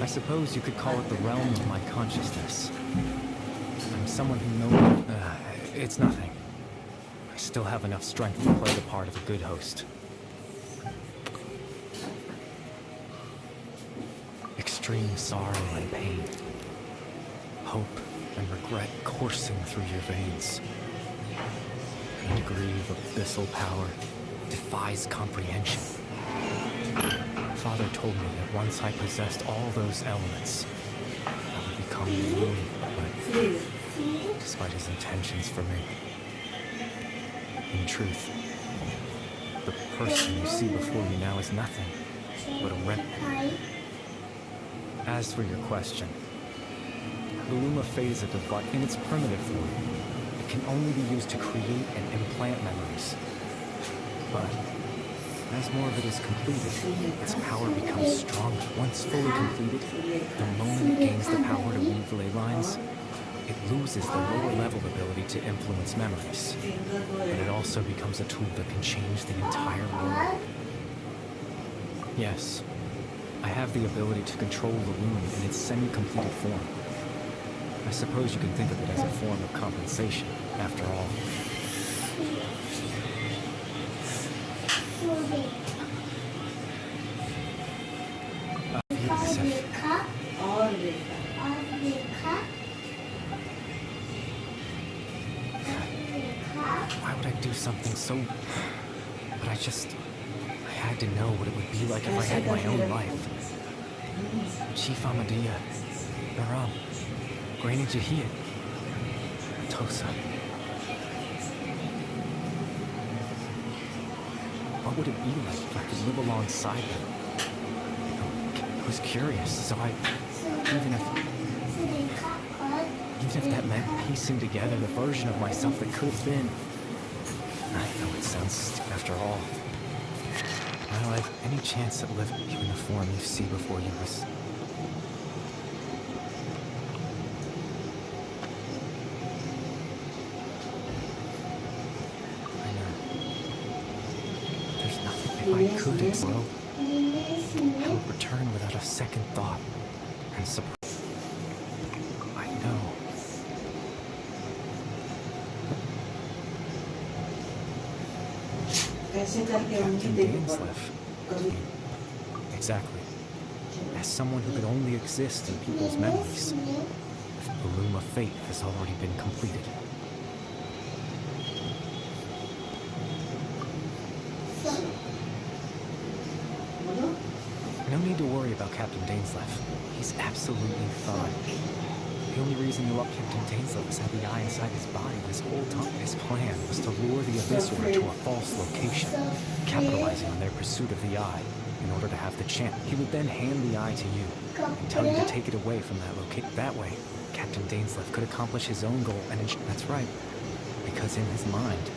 I suppose you could call it the realm of my consciousness. I'm someone who knows... it's nothing. I still have enough strength to play the part of a good host. Extreme sorrow and pain. Hope and regret coursing through your veins. A degree of abyssal power defies comprehension. Father told me that once I possessed all those elements, I would become the moon, but despite his intentions for me, in truth, the person you see before you now is nothing but a remnant. As for your question, the Luma phase of device in its primitive form, it can only be used to create and implant memories. But as more of it is completed, its power becomes stronger. Once fully completed, the moment it gains the power to weave ley lines, it loses the lower level ability to influence memories. But it also becomes a tool that can change the entire world. Yes, I have the ability to control the loom in its semi-completed form. I suppose you can think of it as a form of compensation, after all. Why would I do something so... But I had to know what it would be like if I had my own life. Chief Ahmadiyya, Naram, Granny Jahiad, Tosa. What would it be like if I could live alongside them? was curious, so even if that meant piecing together the version of myself that could have been. I know it sounds after all. My life, any chance at living you in the form you see before you was... I know. There's nothing if I could explode. I would return without a second thought. And surprise. I know. Captain Dainsleif. Exactly. As someone who could only exist in people's memories. The loom of fate has already been completed. No need to worry about Captain Dainsleif. He's absolutely fine. The only reason you locked Captain Dainsleif is had the eye inside his body this whole time. His plan was to lure the Abyssor to a false location, capitalizing on their pursuit of the eye in order to have the chance. He would then hand the eye to you and tell you to take it away from that location. That way, Captain Dainsleif could accomplish his own goal and that's right, because in his mind...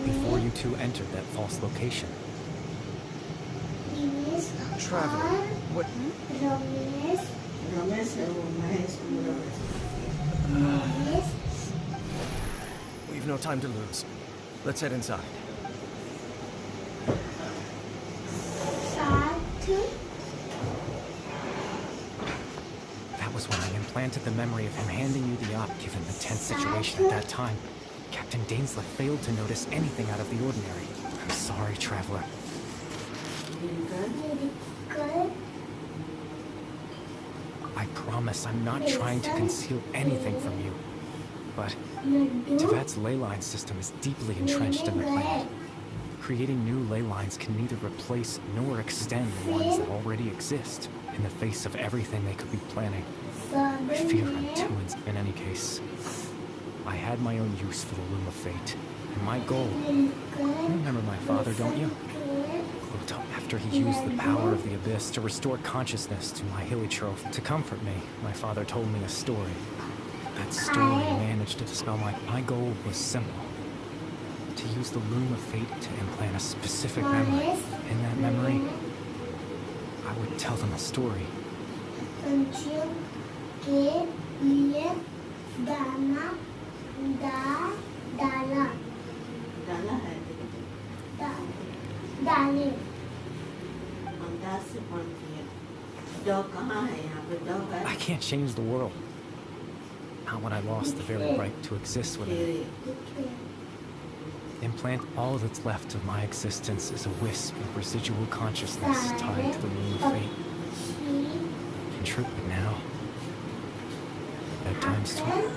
Before you two entered that false location. Traveler, what? We've no time to lose. Let's head inside. That was when I implanted the memory of him handing you the op, given the tense situation at that time. Captain Dainsleif failed to notice anything out of the ordinary. I'm sorry, Traveler. I promise I'm not trying to conceal anything from you. But Tevat's ley line system is deeply entrenched in the planet. Creating new ley lines can neither replace nor extend the ones that already exist in the face of everything they could be planning. I fear I'm too in any case. I had my own use for the Loom of Fate, and my goal... You remember my father, don't you? After he used the power of the Abyss to restore consciousness to my Heliotroph, to comfort me, my father told me a story. That story managed to dispel my goal was simple. To use the Loom of Fate to implant a specific memory. In that memory, I would tell them a story. I can't change the world. Not when I lost the very right to exist within it. Implant all that's left of my existence is a wisp of residual consciousness tied to the Loom of Fate. And true, but now, at times too.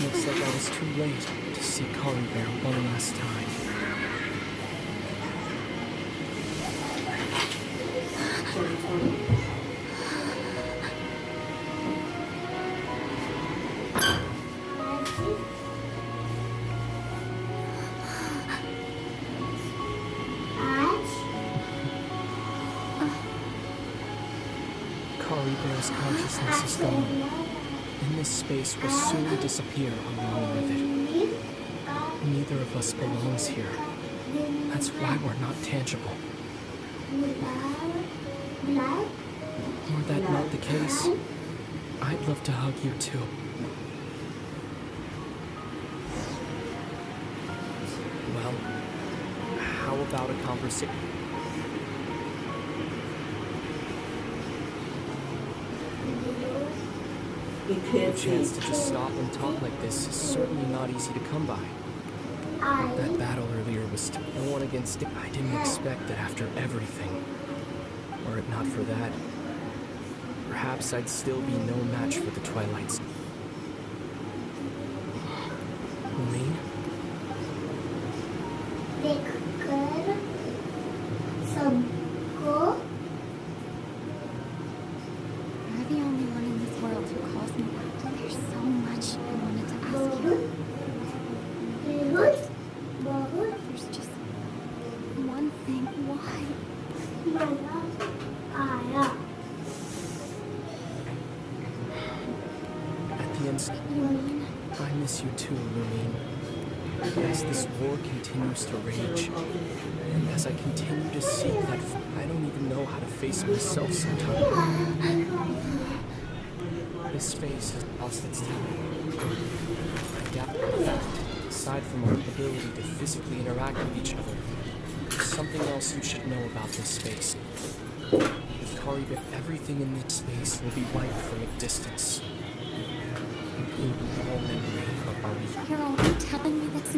Looks like I was too late to see Kari Bear one last time. Kari Bear's consciousness is gone. And this space will soon disappear along with it. Neither of us belongs here. That's why we're not tangible. Were that not the case, I'd love to hug you too. without a conversation. The chance to just stop and talk like this is certainly not easy to come by. That battle earlier was no one against it. I didn't expect that after everything. Were it not for that, perhaps I'd still be no match for the Twilights. Lumine? You're the only one in this world who calls me that. There's so much I wanted to ask you. There's just one thing. Why? At the end, You mean? I miss you too, Lumine. As this war continues to rage, and as I continue to seek that, I don't even know how to face myself sometimes. This space has lost its tempo. I doubt the fact, aside from our ability to physically interact with each other, there's something else you should know about this space. With Karibe, everything in this space will be wiped from existence, including all memory of our week. You're only telling me that's...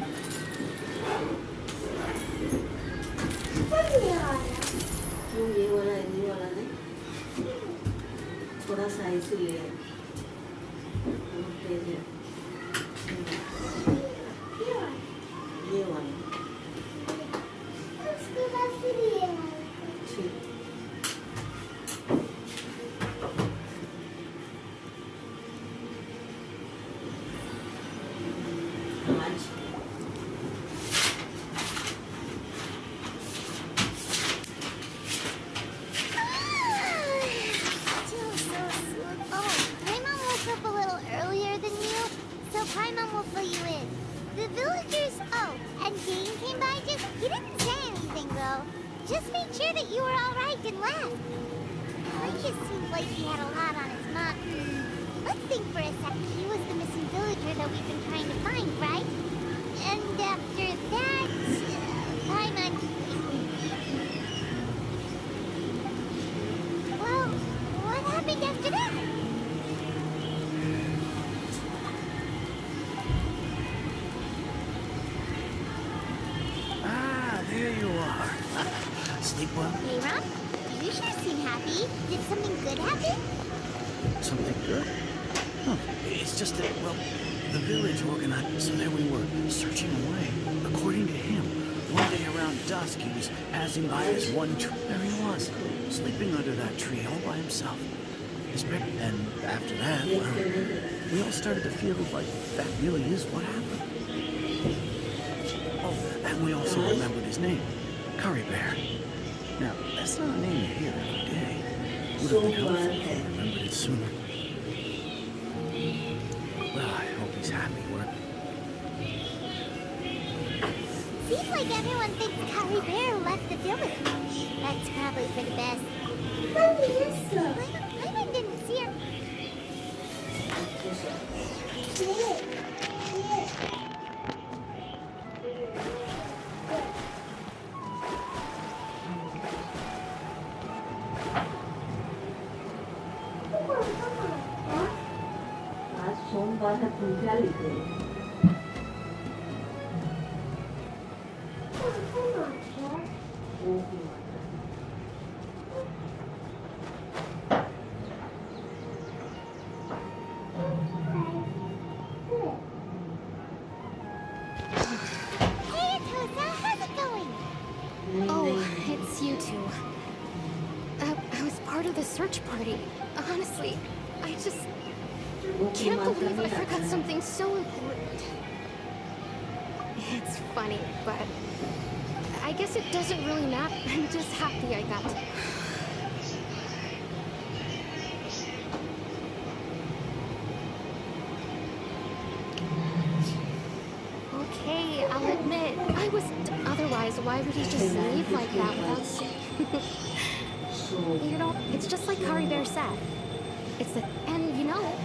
Sleep well? Hey, Ron? You sure seem happy. Did something good happen? Something good? Oh, it's just that, well, the village organized, so there we were, searching away. According to him, one day around dusk, he was passing by this one tree. There he was, sleeping under that tree all by himself. And after that, well, we all started to feel like that really is what happened. Oh, and we also remembered his name, Curry Bear. Now, that's not a name you hear every day. Would have been helpful if he remembered it sooner. Well, I hope he's happy where... Seems like everyone thinks Curry Bear left the village. That's probably for the best. I didn't see her. Search party. Honestly, I just can't believe I forgot something so important. It's funny, but I guess it doesn't really matter. I'm just happy I got to. Okay, I'll admit, I was... Otherwise, why would he just leave like that without saying... You know, it's just like Curry Bear said. It's the... And, you know,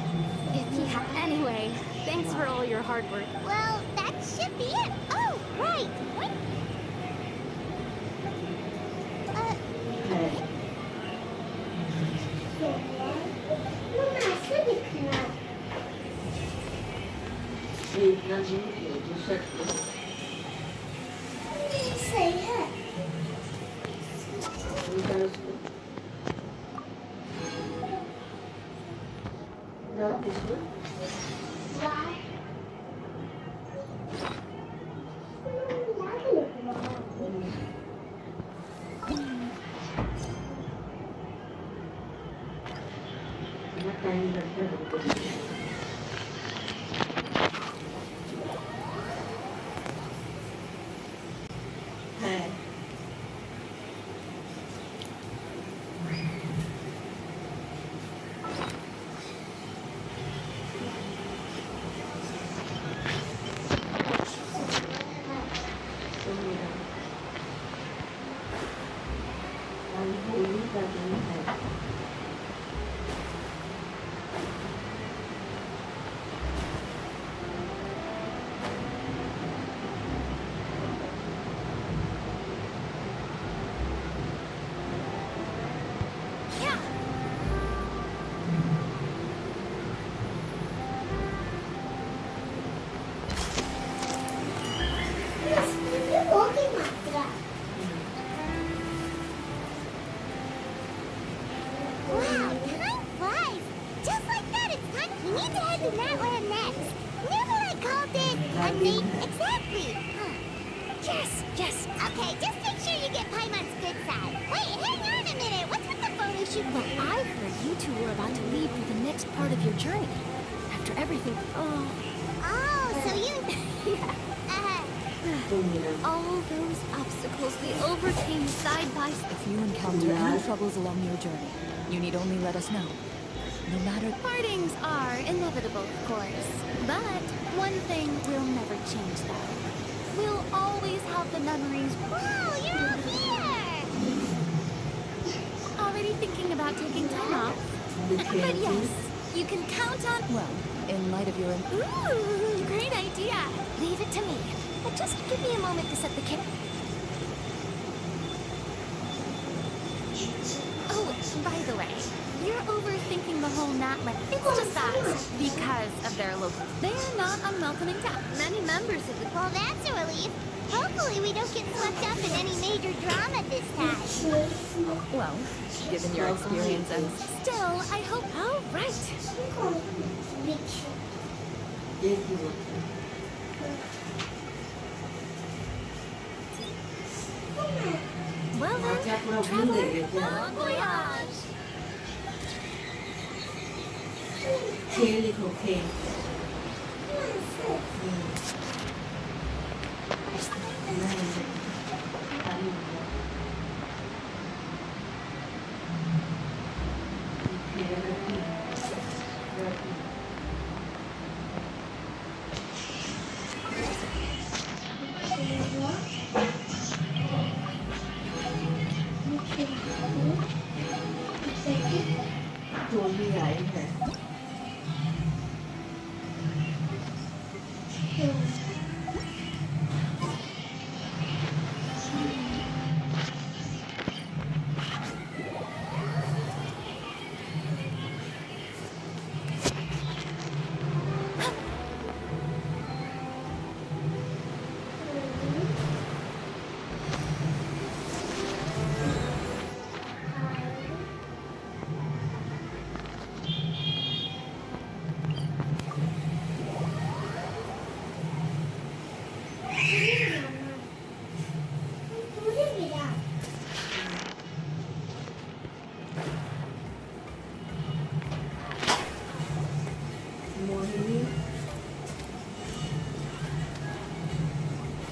if he had... Anyway, thanks for all your hard work. Well, that should be it. Oh, right. What? Wow, time flies. Just like that, it's time. We need to head to Natland next. Never I called it a name exactly. Yes, yes. Okay, just make sure you get Paimon's good side. Wait, hang on a minute. What's with the photo shoot? Well, I heard you two were about to leave for the next part of your journey. After everything... Oh, so you... All those obstacles we overcame side by side. If you encounter any troubles along your journey, you need only let us know. No matter... Partings are inevitable, of course. But one thing will never change that. We'll always have the memories. Wow, you're all here! Already thinking about taking time off? But yes, you can count on... Well, in light of your... Ooh, great idea! Leave it to me. But just give me a moment to set the Oh, by the way, you're overthinking the whole Natland. It's just that because of their local... They're not unwelcoming to many members of the... Well, that's a relief. Hopefully we don't get swept up in any major drama this time. Well, given your experience and... Still, I hope... Oh, right. Well then, traveler, bon voyage!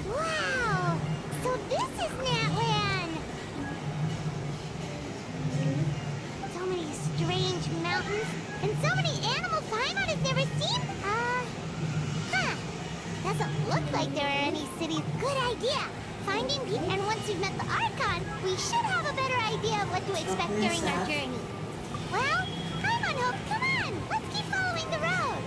Wow! So this is Natland! So many strange mountains, and so many animals Paimon has never seen! Doesn't look like there are any cities. Good idea! Finding people, and once we've met the Archon, we should have a better idea of what to expect during our journey. Well, Paimon Hope, come on! Let's keep following the road!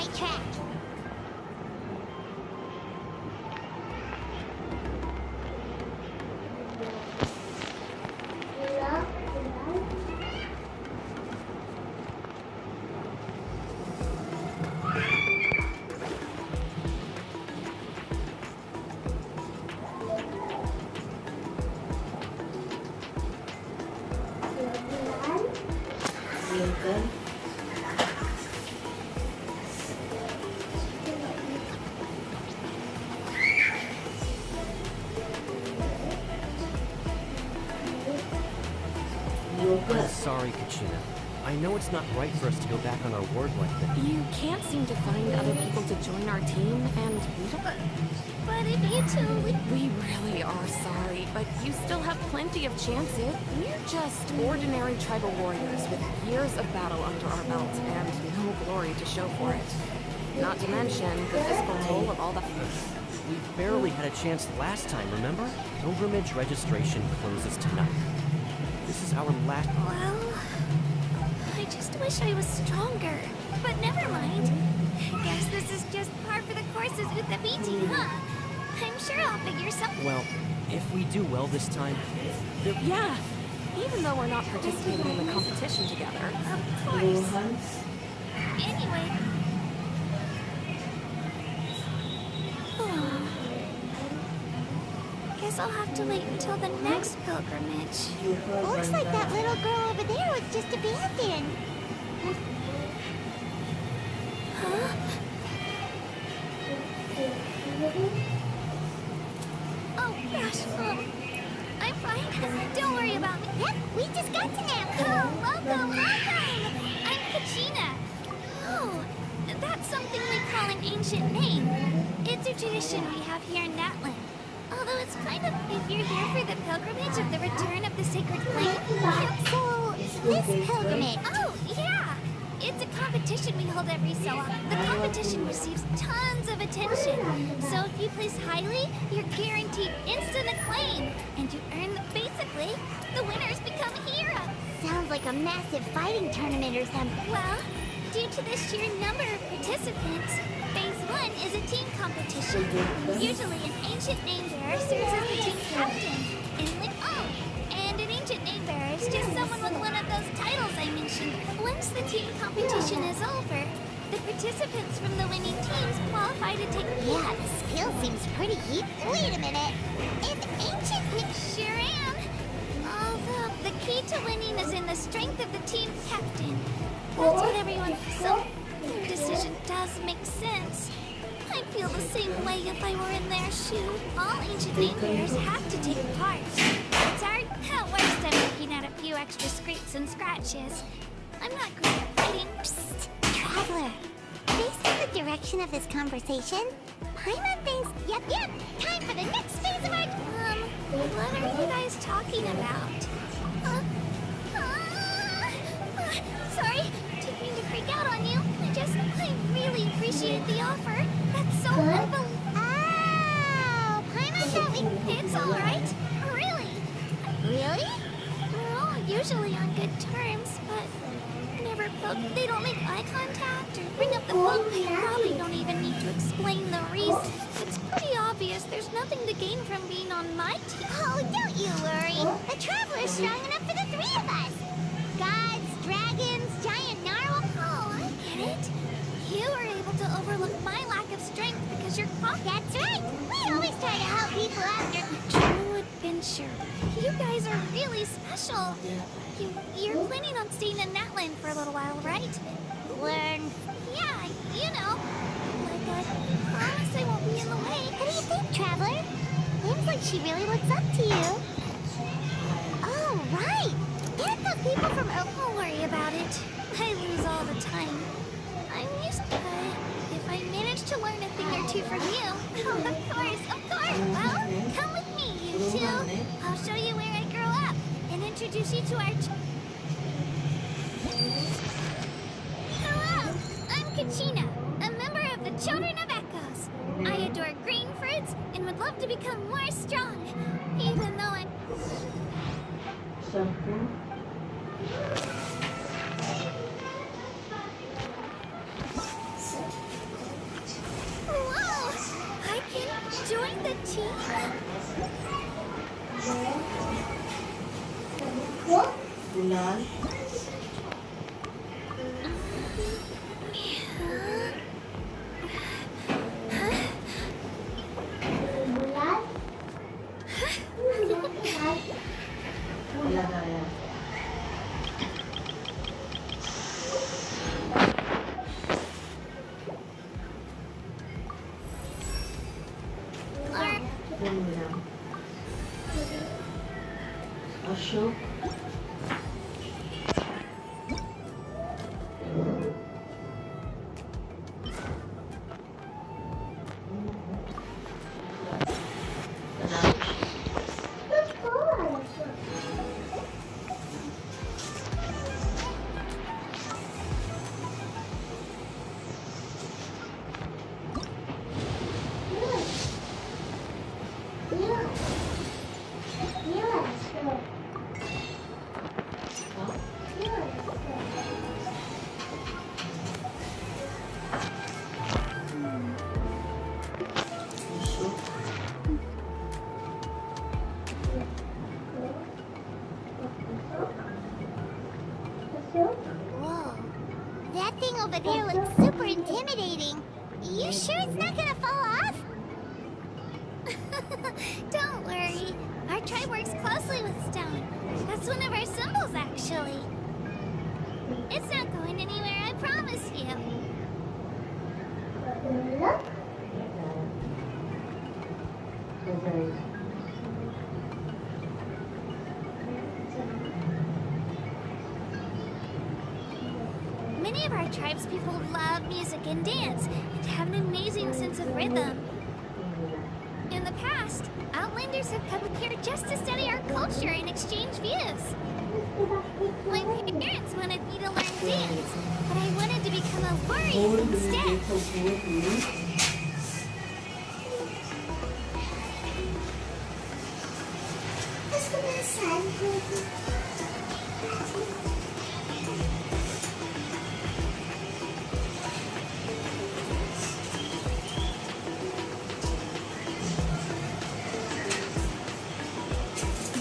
right track. I'm sorry, Kachina. I know it's not right for us to go back on our word like that. You can't seem to find other people to join our team, and we don't... But if you two would... We really are sorry, but you still have plenty of chances. We're just ordinary tribal warriors with years of battle under our belt and no glory to show for it. Not to mention the physical toll of all the... We barely had a chance last time, remember? Pilgrimage registration closes tonight. This is our last... Well... I just wish I was stronger. But never mind. I guess this is just par for the courses with the beating, huh? I'm sure I'll figure something... Well, if we do well this time... Yeah, even though we're not participating in the competition together. Of course. Anyway... Guess I'll have to wait until the next pilgrimage. Looks like that little girl over there was just abandoned. Huh? Oh, gosh. I'm fine. Don't worry about me. Yep, we just got to now. Oh, welcome, welcome. I'm Kachina. Oh, that's something we call an ancient name. It's a tradition we have here in Natlan. Although it's kind of, if you're here for the pilgrimage of the return of the sacred flame. So, this pilgrimage. Oh, yeah. It's a competition we hold every so often. The competition receives tons of attention. So if you place highly, you're guaranteed instant acclaim. And to earn basically, the winners become heroes. Sounds like a massive fighting tournament or something. Well, due to the sheer number of participants, Phase 1 is a team competition. Usually an ancient name bearer serves as the team captain. And an ancient name bearer is just someone with one of those titles I mentioned. Once the team competition is over, the participants from the winning teams qualify to take... Yeah, the skill seems pretty heap. Wait a minute. If ancient... Sure am. Although, the key to winning is in the strength of the team captain. That's what everyone... So, their decision does make sense. I'd feel the same way if I were in their shoes. All ancient name bearers have to take part. It's hard. At worst, I'm looking at a few extra scrapes and scratches. I'm not great at fighting. Psst, Traveler. Based on the direction of this conversation, Paimon thinks... Yep, time for the next phase of our... What are you guys talking about? Sorry, didn't mean to freak out on you. I really appreciate the offer. That's so unbelievable. Oh, Paimon thought we... It's alright. Really? Really? We're all usually on good terms, but never poke. They don't make eye contact or bring up the phone. They probably don't even need to explain the reason. It's pretty obvious there's nothing to gain from being on my team. Oh, don't you worry. The Traveler's strong enough for the three of us. Gods, dragons, giant narwhal. Oh, I get it. You were able to overlook my lack of strength because you're cocky. That's right. We always try to help people after... True adventure. You guys are really special. You're planning on staying in Natlan for a little while, right? Learn. Yeah, you know. Like, I promise I won't be in the way. What do you think, Traveler? Seems like she really looks up to you. Oh, right. Get those people from... Don't worry about it. I lose all the time. I'm used to it. If I manage to learn a thing or two from you... Oh, of course. Well, come with me, you two. I'll show you where I grew up and introduce you to our... Hello, I'm Kachina, a member of the Children of Echoes. I adore green fruits and would love to become more strong, even though I'm... join the team? Bulan. Archon. Whoa. That thing over there looks super intimidating. You sure it's not gonna fall off? Don't worry. Our tribe works closely with stone. That's one of our symbols, actually. It's not going anywhere, I promise you. Many of our tribespeople love music and dance and have an amazing sense of rhythm. In the past, Outlanders have come here just to study our culture and exchange views. My parents wanted me to learn dance, but I wanted to become a warrior instead.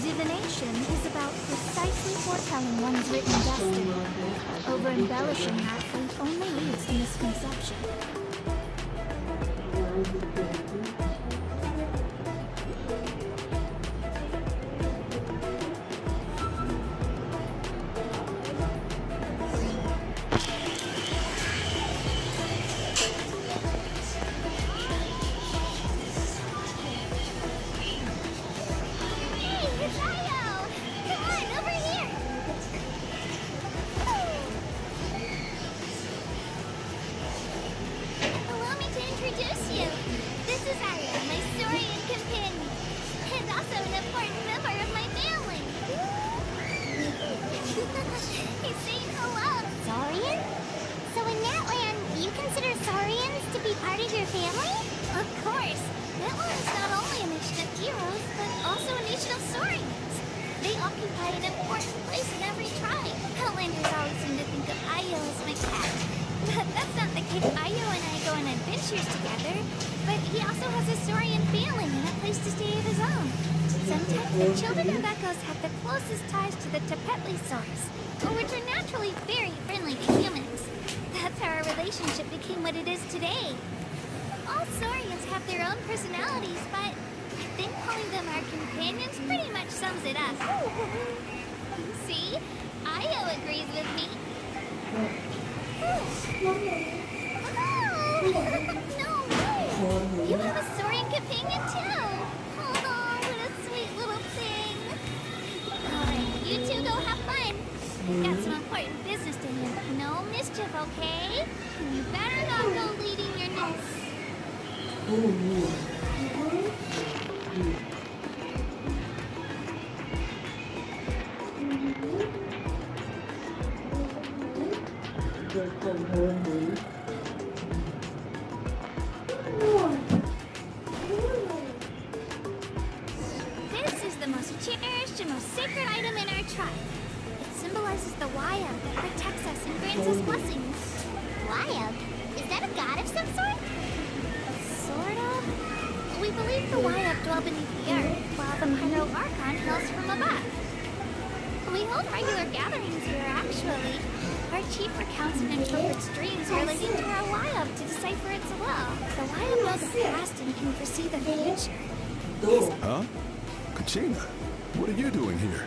Divination is about precisely foretelling one's written destiny. Over-embellishing that fate only leads to misconception. This is the most cherished and most sacred item in our tribe. It symbolizes the wild that protects us and grants us blessings. Wild? Is that a god of some sort? Sort of. We believe dwell beneath the earth, while the Pyro Archon hails from above. We hold regular gatherings here, actually. Our chief recounts and interprets dreams relating to our Wyab to decipher its will. The Wyab knows the past and can foresee the future. Huh? Kachina, what are you doing here?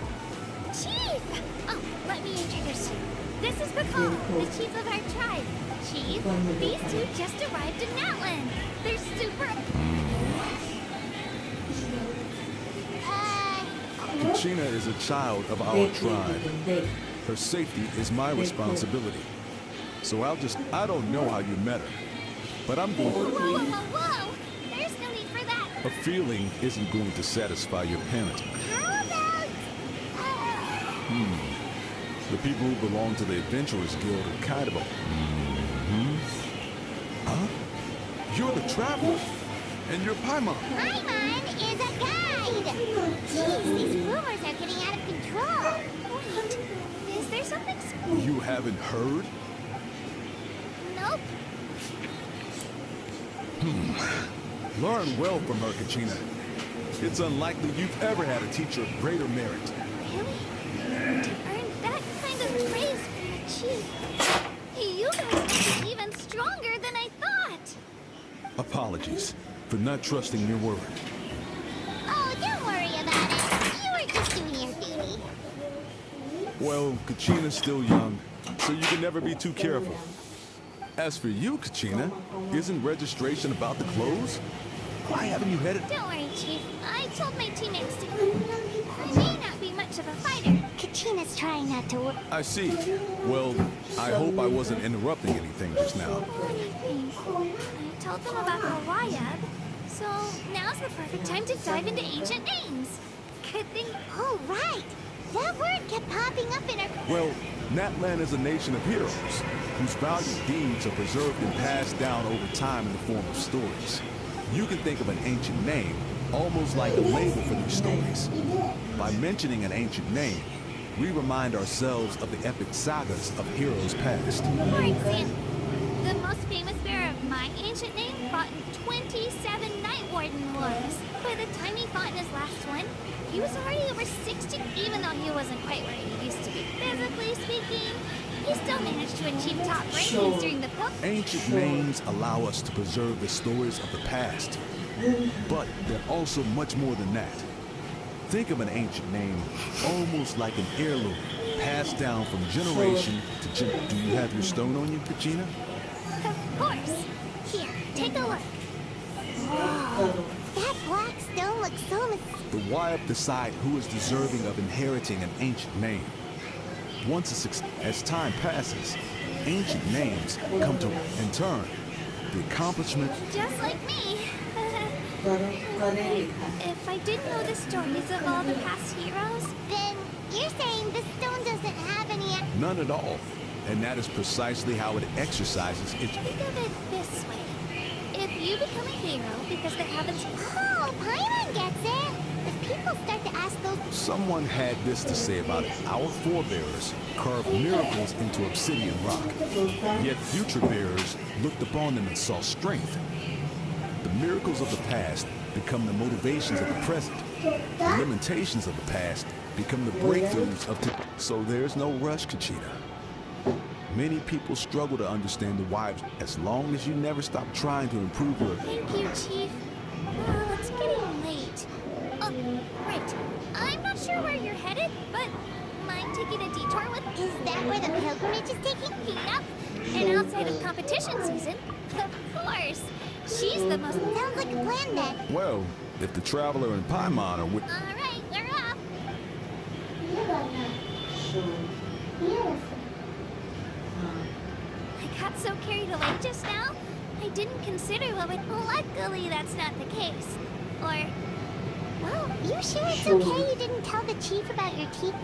Chief! Oh, let me introduce you. This is Bakal, the chief of our tribe. Chief, these two just arrived in Natlan. They're super... Kachina is a child of our tribe. Her safety is my responsibility. So I don't know how you met her, but I'm going to... Whoa! There's no need for that. A feeling isn't going to satisfy your parents. How about... The people who belong to the Adventurers Guild are kind of a... Huh? You're the traveler, and you're Paimon. Paimon is a guide! Jeez, these rumors are getting out of control. Wait, is there something... You haven't heard? Nope. Learn well from her, Kachina. It's unlikely you've ever had a teacher of greater merit. Really? To earn that kind of praise from the chief, you guys must be even stronger than I thought. Apologies for not trusting your word. Oh, don't worry about it. You were just doing your duty. Well, Kachina's still young, so you can never be too careful. As for you, Kachina, isn't registration about to close? Why haven't you headed... Don't worry, Chief. I told my teammates to come. I may not be much of a fighter. Kachina's trying not to work. I see. Well, I hope I wasn't interrupting anything just now. What do you think? I told them about the Wyab, so now's the perfect time to dive into ancient names. Good thing... Oh, right! That word kept popping up in our... Well, Natlan is a nation of heroes, whose valiant deeds are preserved and passed down over time in the form of stories. You can think of an ancient name almost like a label for these stories. By mentioning an ancient name, we remind ourselves of the epic sagas of heroes past. For example, the most famous bearer of my ancient name fought in 27 Night Warden wars. By the time he fought in his last one, he was already over 60, even though he wasn't quite where he used to be physically speaking. He still managed to achieve top rankings during the Ancient names allow us to preserve the stories of the past. But they're also much more than that. Think of an ancient name almost like an heirloom, passed down from generation to generation. Do you have your stone on you, Kachina? Of course. Here, take a look. Whoa, that black stone looks so... The Wyab decide who is deserving of inheriting an ancient name. As time passes, ancient names come to, in turn, the accomplishment... Just like me. If I didn't know the stories of all the past heroes, then you're saying the stone doesn't have any... None at all. And that is precisely how it exercises its... Think of it this way. If you become a hero because the heavens... Oh, Paimon gets it! If people start to ask those... Someone had this to say about it. Our forebears carved miracles into obsidian rock. Yet future bearers looked upon them and saw strength. The miracles of the past become the motivations of the present. The limitations of the past become the breakthroughs of today. So there's no rush, Kachina. Many people struggle to understand the Wyabs as long as you never stop trying to improve your... Thank you, Chief. It's getting late. Oh, right. I'm not sure where you're headed, but mind taking a detour with... Is that where the pilgrimage is taking? Yep. And outside of competition season, of course. She's the most... Sounds like a plan then. Well, if the Traveler and Paimon are with... All right, we're off. I got so carried away just now, I didn't consider what would... Luckily, that's not the case. Or... Well, you sure it's okay you didn't tell the chief about your teeth?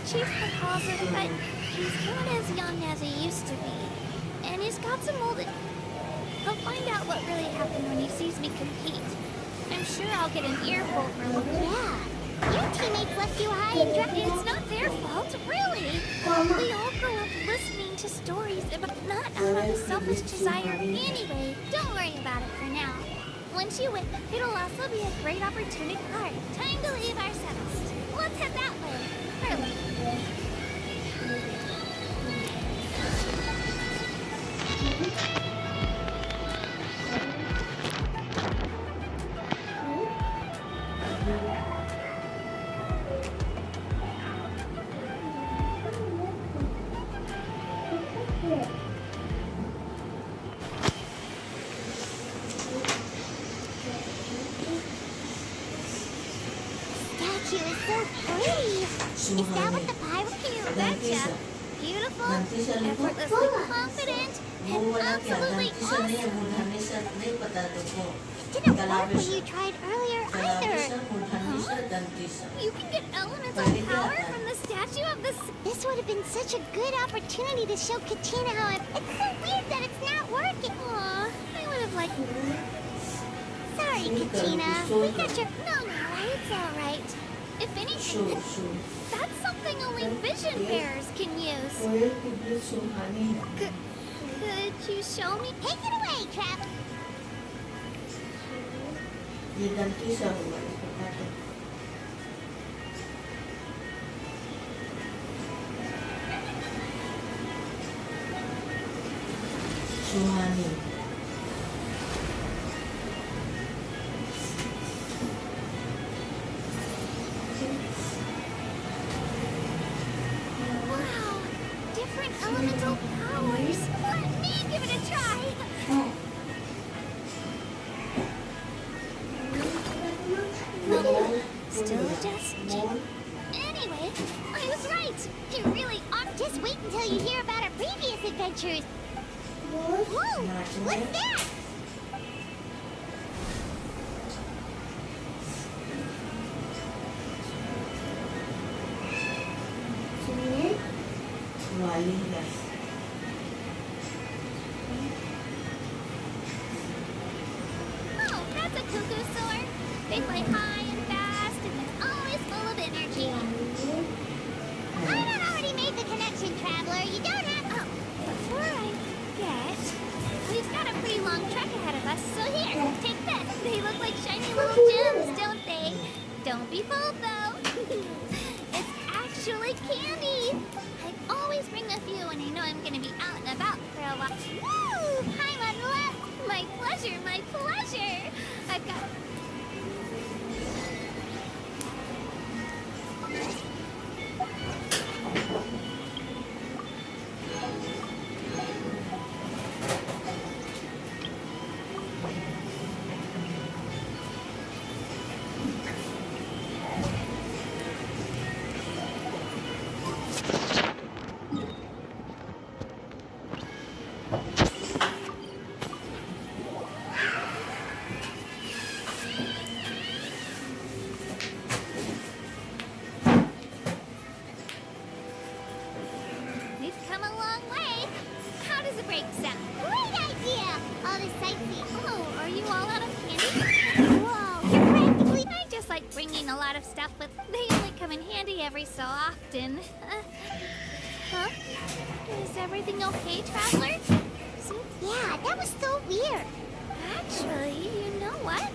Chief recalls it, but he's not as young as he used to be. And he's got some old... He'll find out what really happened when he sees me compete. I'm sure I'll get an earful from him. Yeah. Your teammates left you high and dry. It's not their fault, really. We all grow up listening to stories, but not out of a selfish desire anyway. Don't worry about it for now. Once you win, it'll also be a great opportunity. Alright, time to leave our settlement. Let's head that way. Early. Statue is so pretty. Is that what the pirate You betcha. Beautiful, effortlessly confident, and absolutely awesome. Didn't work when you tried earlier either. You can get elemental power from the statue of the... This would have been such a good opportunity to show Katina how it's so weird that it's not working. Aw, I would have liked... Sorry, Katina. We got your... No, it's alright. If anything, that's something only vision bearers can use. Could you show me? Take it away, Trap. Wow, different elemental powers. Let me give it a try. Still adjusting. Anyway, I was right. You really ought to just wait until you hear about our previous adventures. Whoa, what's that? Oh, that's a cuckoo sword. They fly high and fast, and they're always full of energy. I had already made the connection, Traveler. You don't have... Oh, before I forget, we've got a pretty long trek ahead of us, so here, take this. They look like shiny little gems, don't they? Don't be fooled, though. It's actually candy. I always bring a few when I know I'm going to be out and about for a while. Woo! I'm on left. My pleasure, my pleasure. I've got... We've come a long way. How does the break sound? Great idea! All this sightseeing. Oh, are you all out of candy? Whoa, you're practically... I just like bringing a lot of stuff with... They only come in handy every so often. Huh? Is everything okay, Traveler? Yeah, that was so weird. Actually, you know what?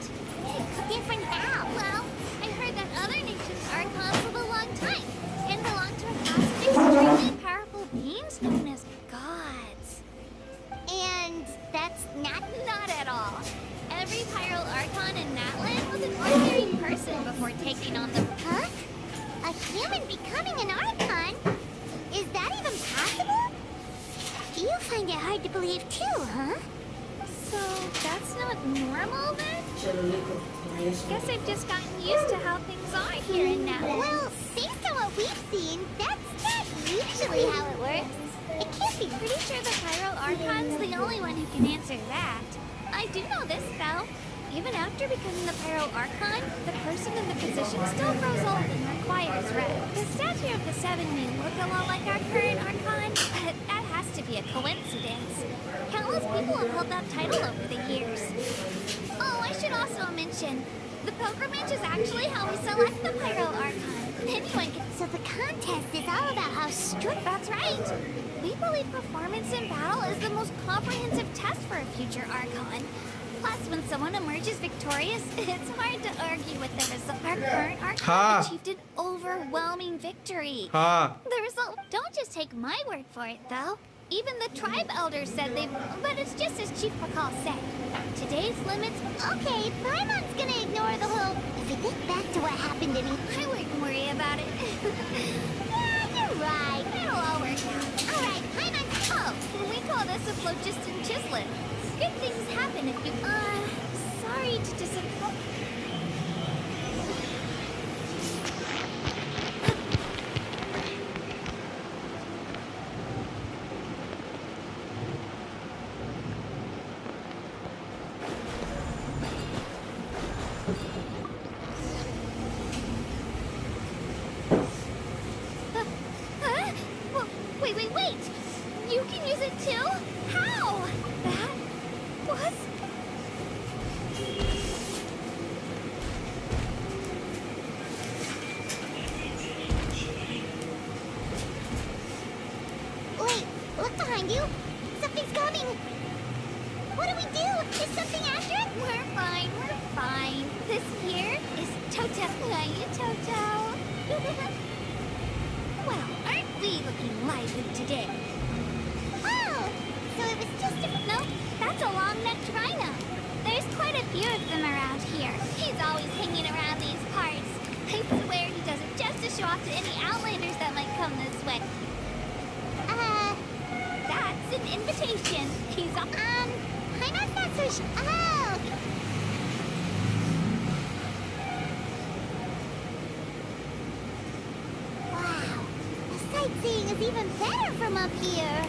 Different how? Well, I heard that other nations' Archons live a long time and belong to a class of extremely powerful beings known as gods. And that's not... Not at all. Every Pyro Archon in Natlan was an ordinary person before taking on the... Huh? A human becoming an Archon? Is that even possible? You find it hard to believe too, huh? So that's not normal then? Guess I've just gotten used to how things are here in Natlan. Well, based on what we've seen, that's not usually how it works. It can't be. Pretty sure the Pyro Archon's the only one who can answer that. I do know this, though. Even after becoming the Pyro Archon, the person in the position still grows old and requires rest. The statue of the Seven may look a lot like our current Archon, but that has to be a coincidence. Countless people have held that title over the years. Oh, I should also mention, the pilgrimage is actually how we select the Pyro Archon. Anyone can... So the contest is all about how strict... That's right. We believe performance in battle is the most comprehensive test for a future Archon. Plus, when someone emerges victorious, it's hard to argue with the result. Our current Archon Ha. achieved an overwhelming victory. Ha. The result, don't just take my word for it, though. Even the tribe elders said they, but it's just as Chief Pakal said. Today's limits. Okay, Paimon's gonna ignore the whole. If you think back to what happened to me, I wouldn't worry about it. Yeah, you're right. It'll all work out. All right, Paimon. Oh, we call this a phlogiston chislet. Good things happen if you. Sorry to disappoint. Wait! You can use it too? How? That was... Wait, look behind you. Something's coming. What do we do? Is something after it? We're fine. This here is Toto. Hiya, Toto. Well, aren't we looking lively today? Oh, so it was just a... No, that's a long-necked rhino. There's quite a few of them around here. He's always hanging around these parts. I swear he does it just to show off to any outlanders that might come this way. That's an invitation. He's I'm not so sure. Oh! Wow, the sightseeing is even better from up here.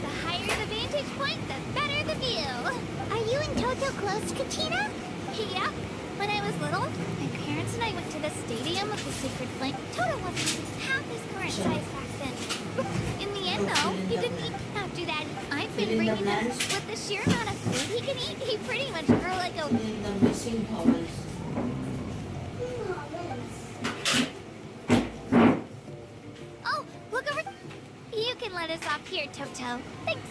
The higher the vantage point, the better the view. Are you and Toto close, Kachina? Yep. When I was little, my parents and I went to the stadium of the Sacred Flame. Toto wasn't half his current size back then. In the end, though, he didn't eat. After that, I've been bringing him with the sheer amount of food he can eat. He pretty much grew like a... Oh, look over... You can let us off here, Toto. Thanks.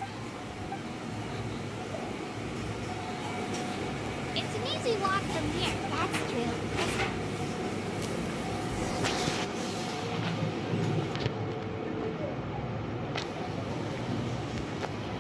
It's an easy walk from here. That's true.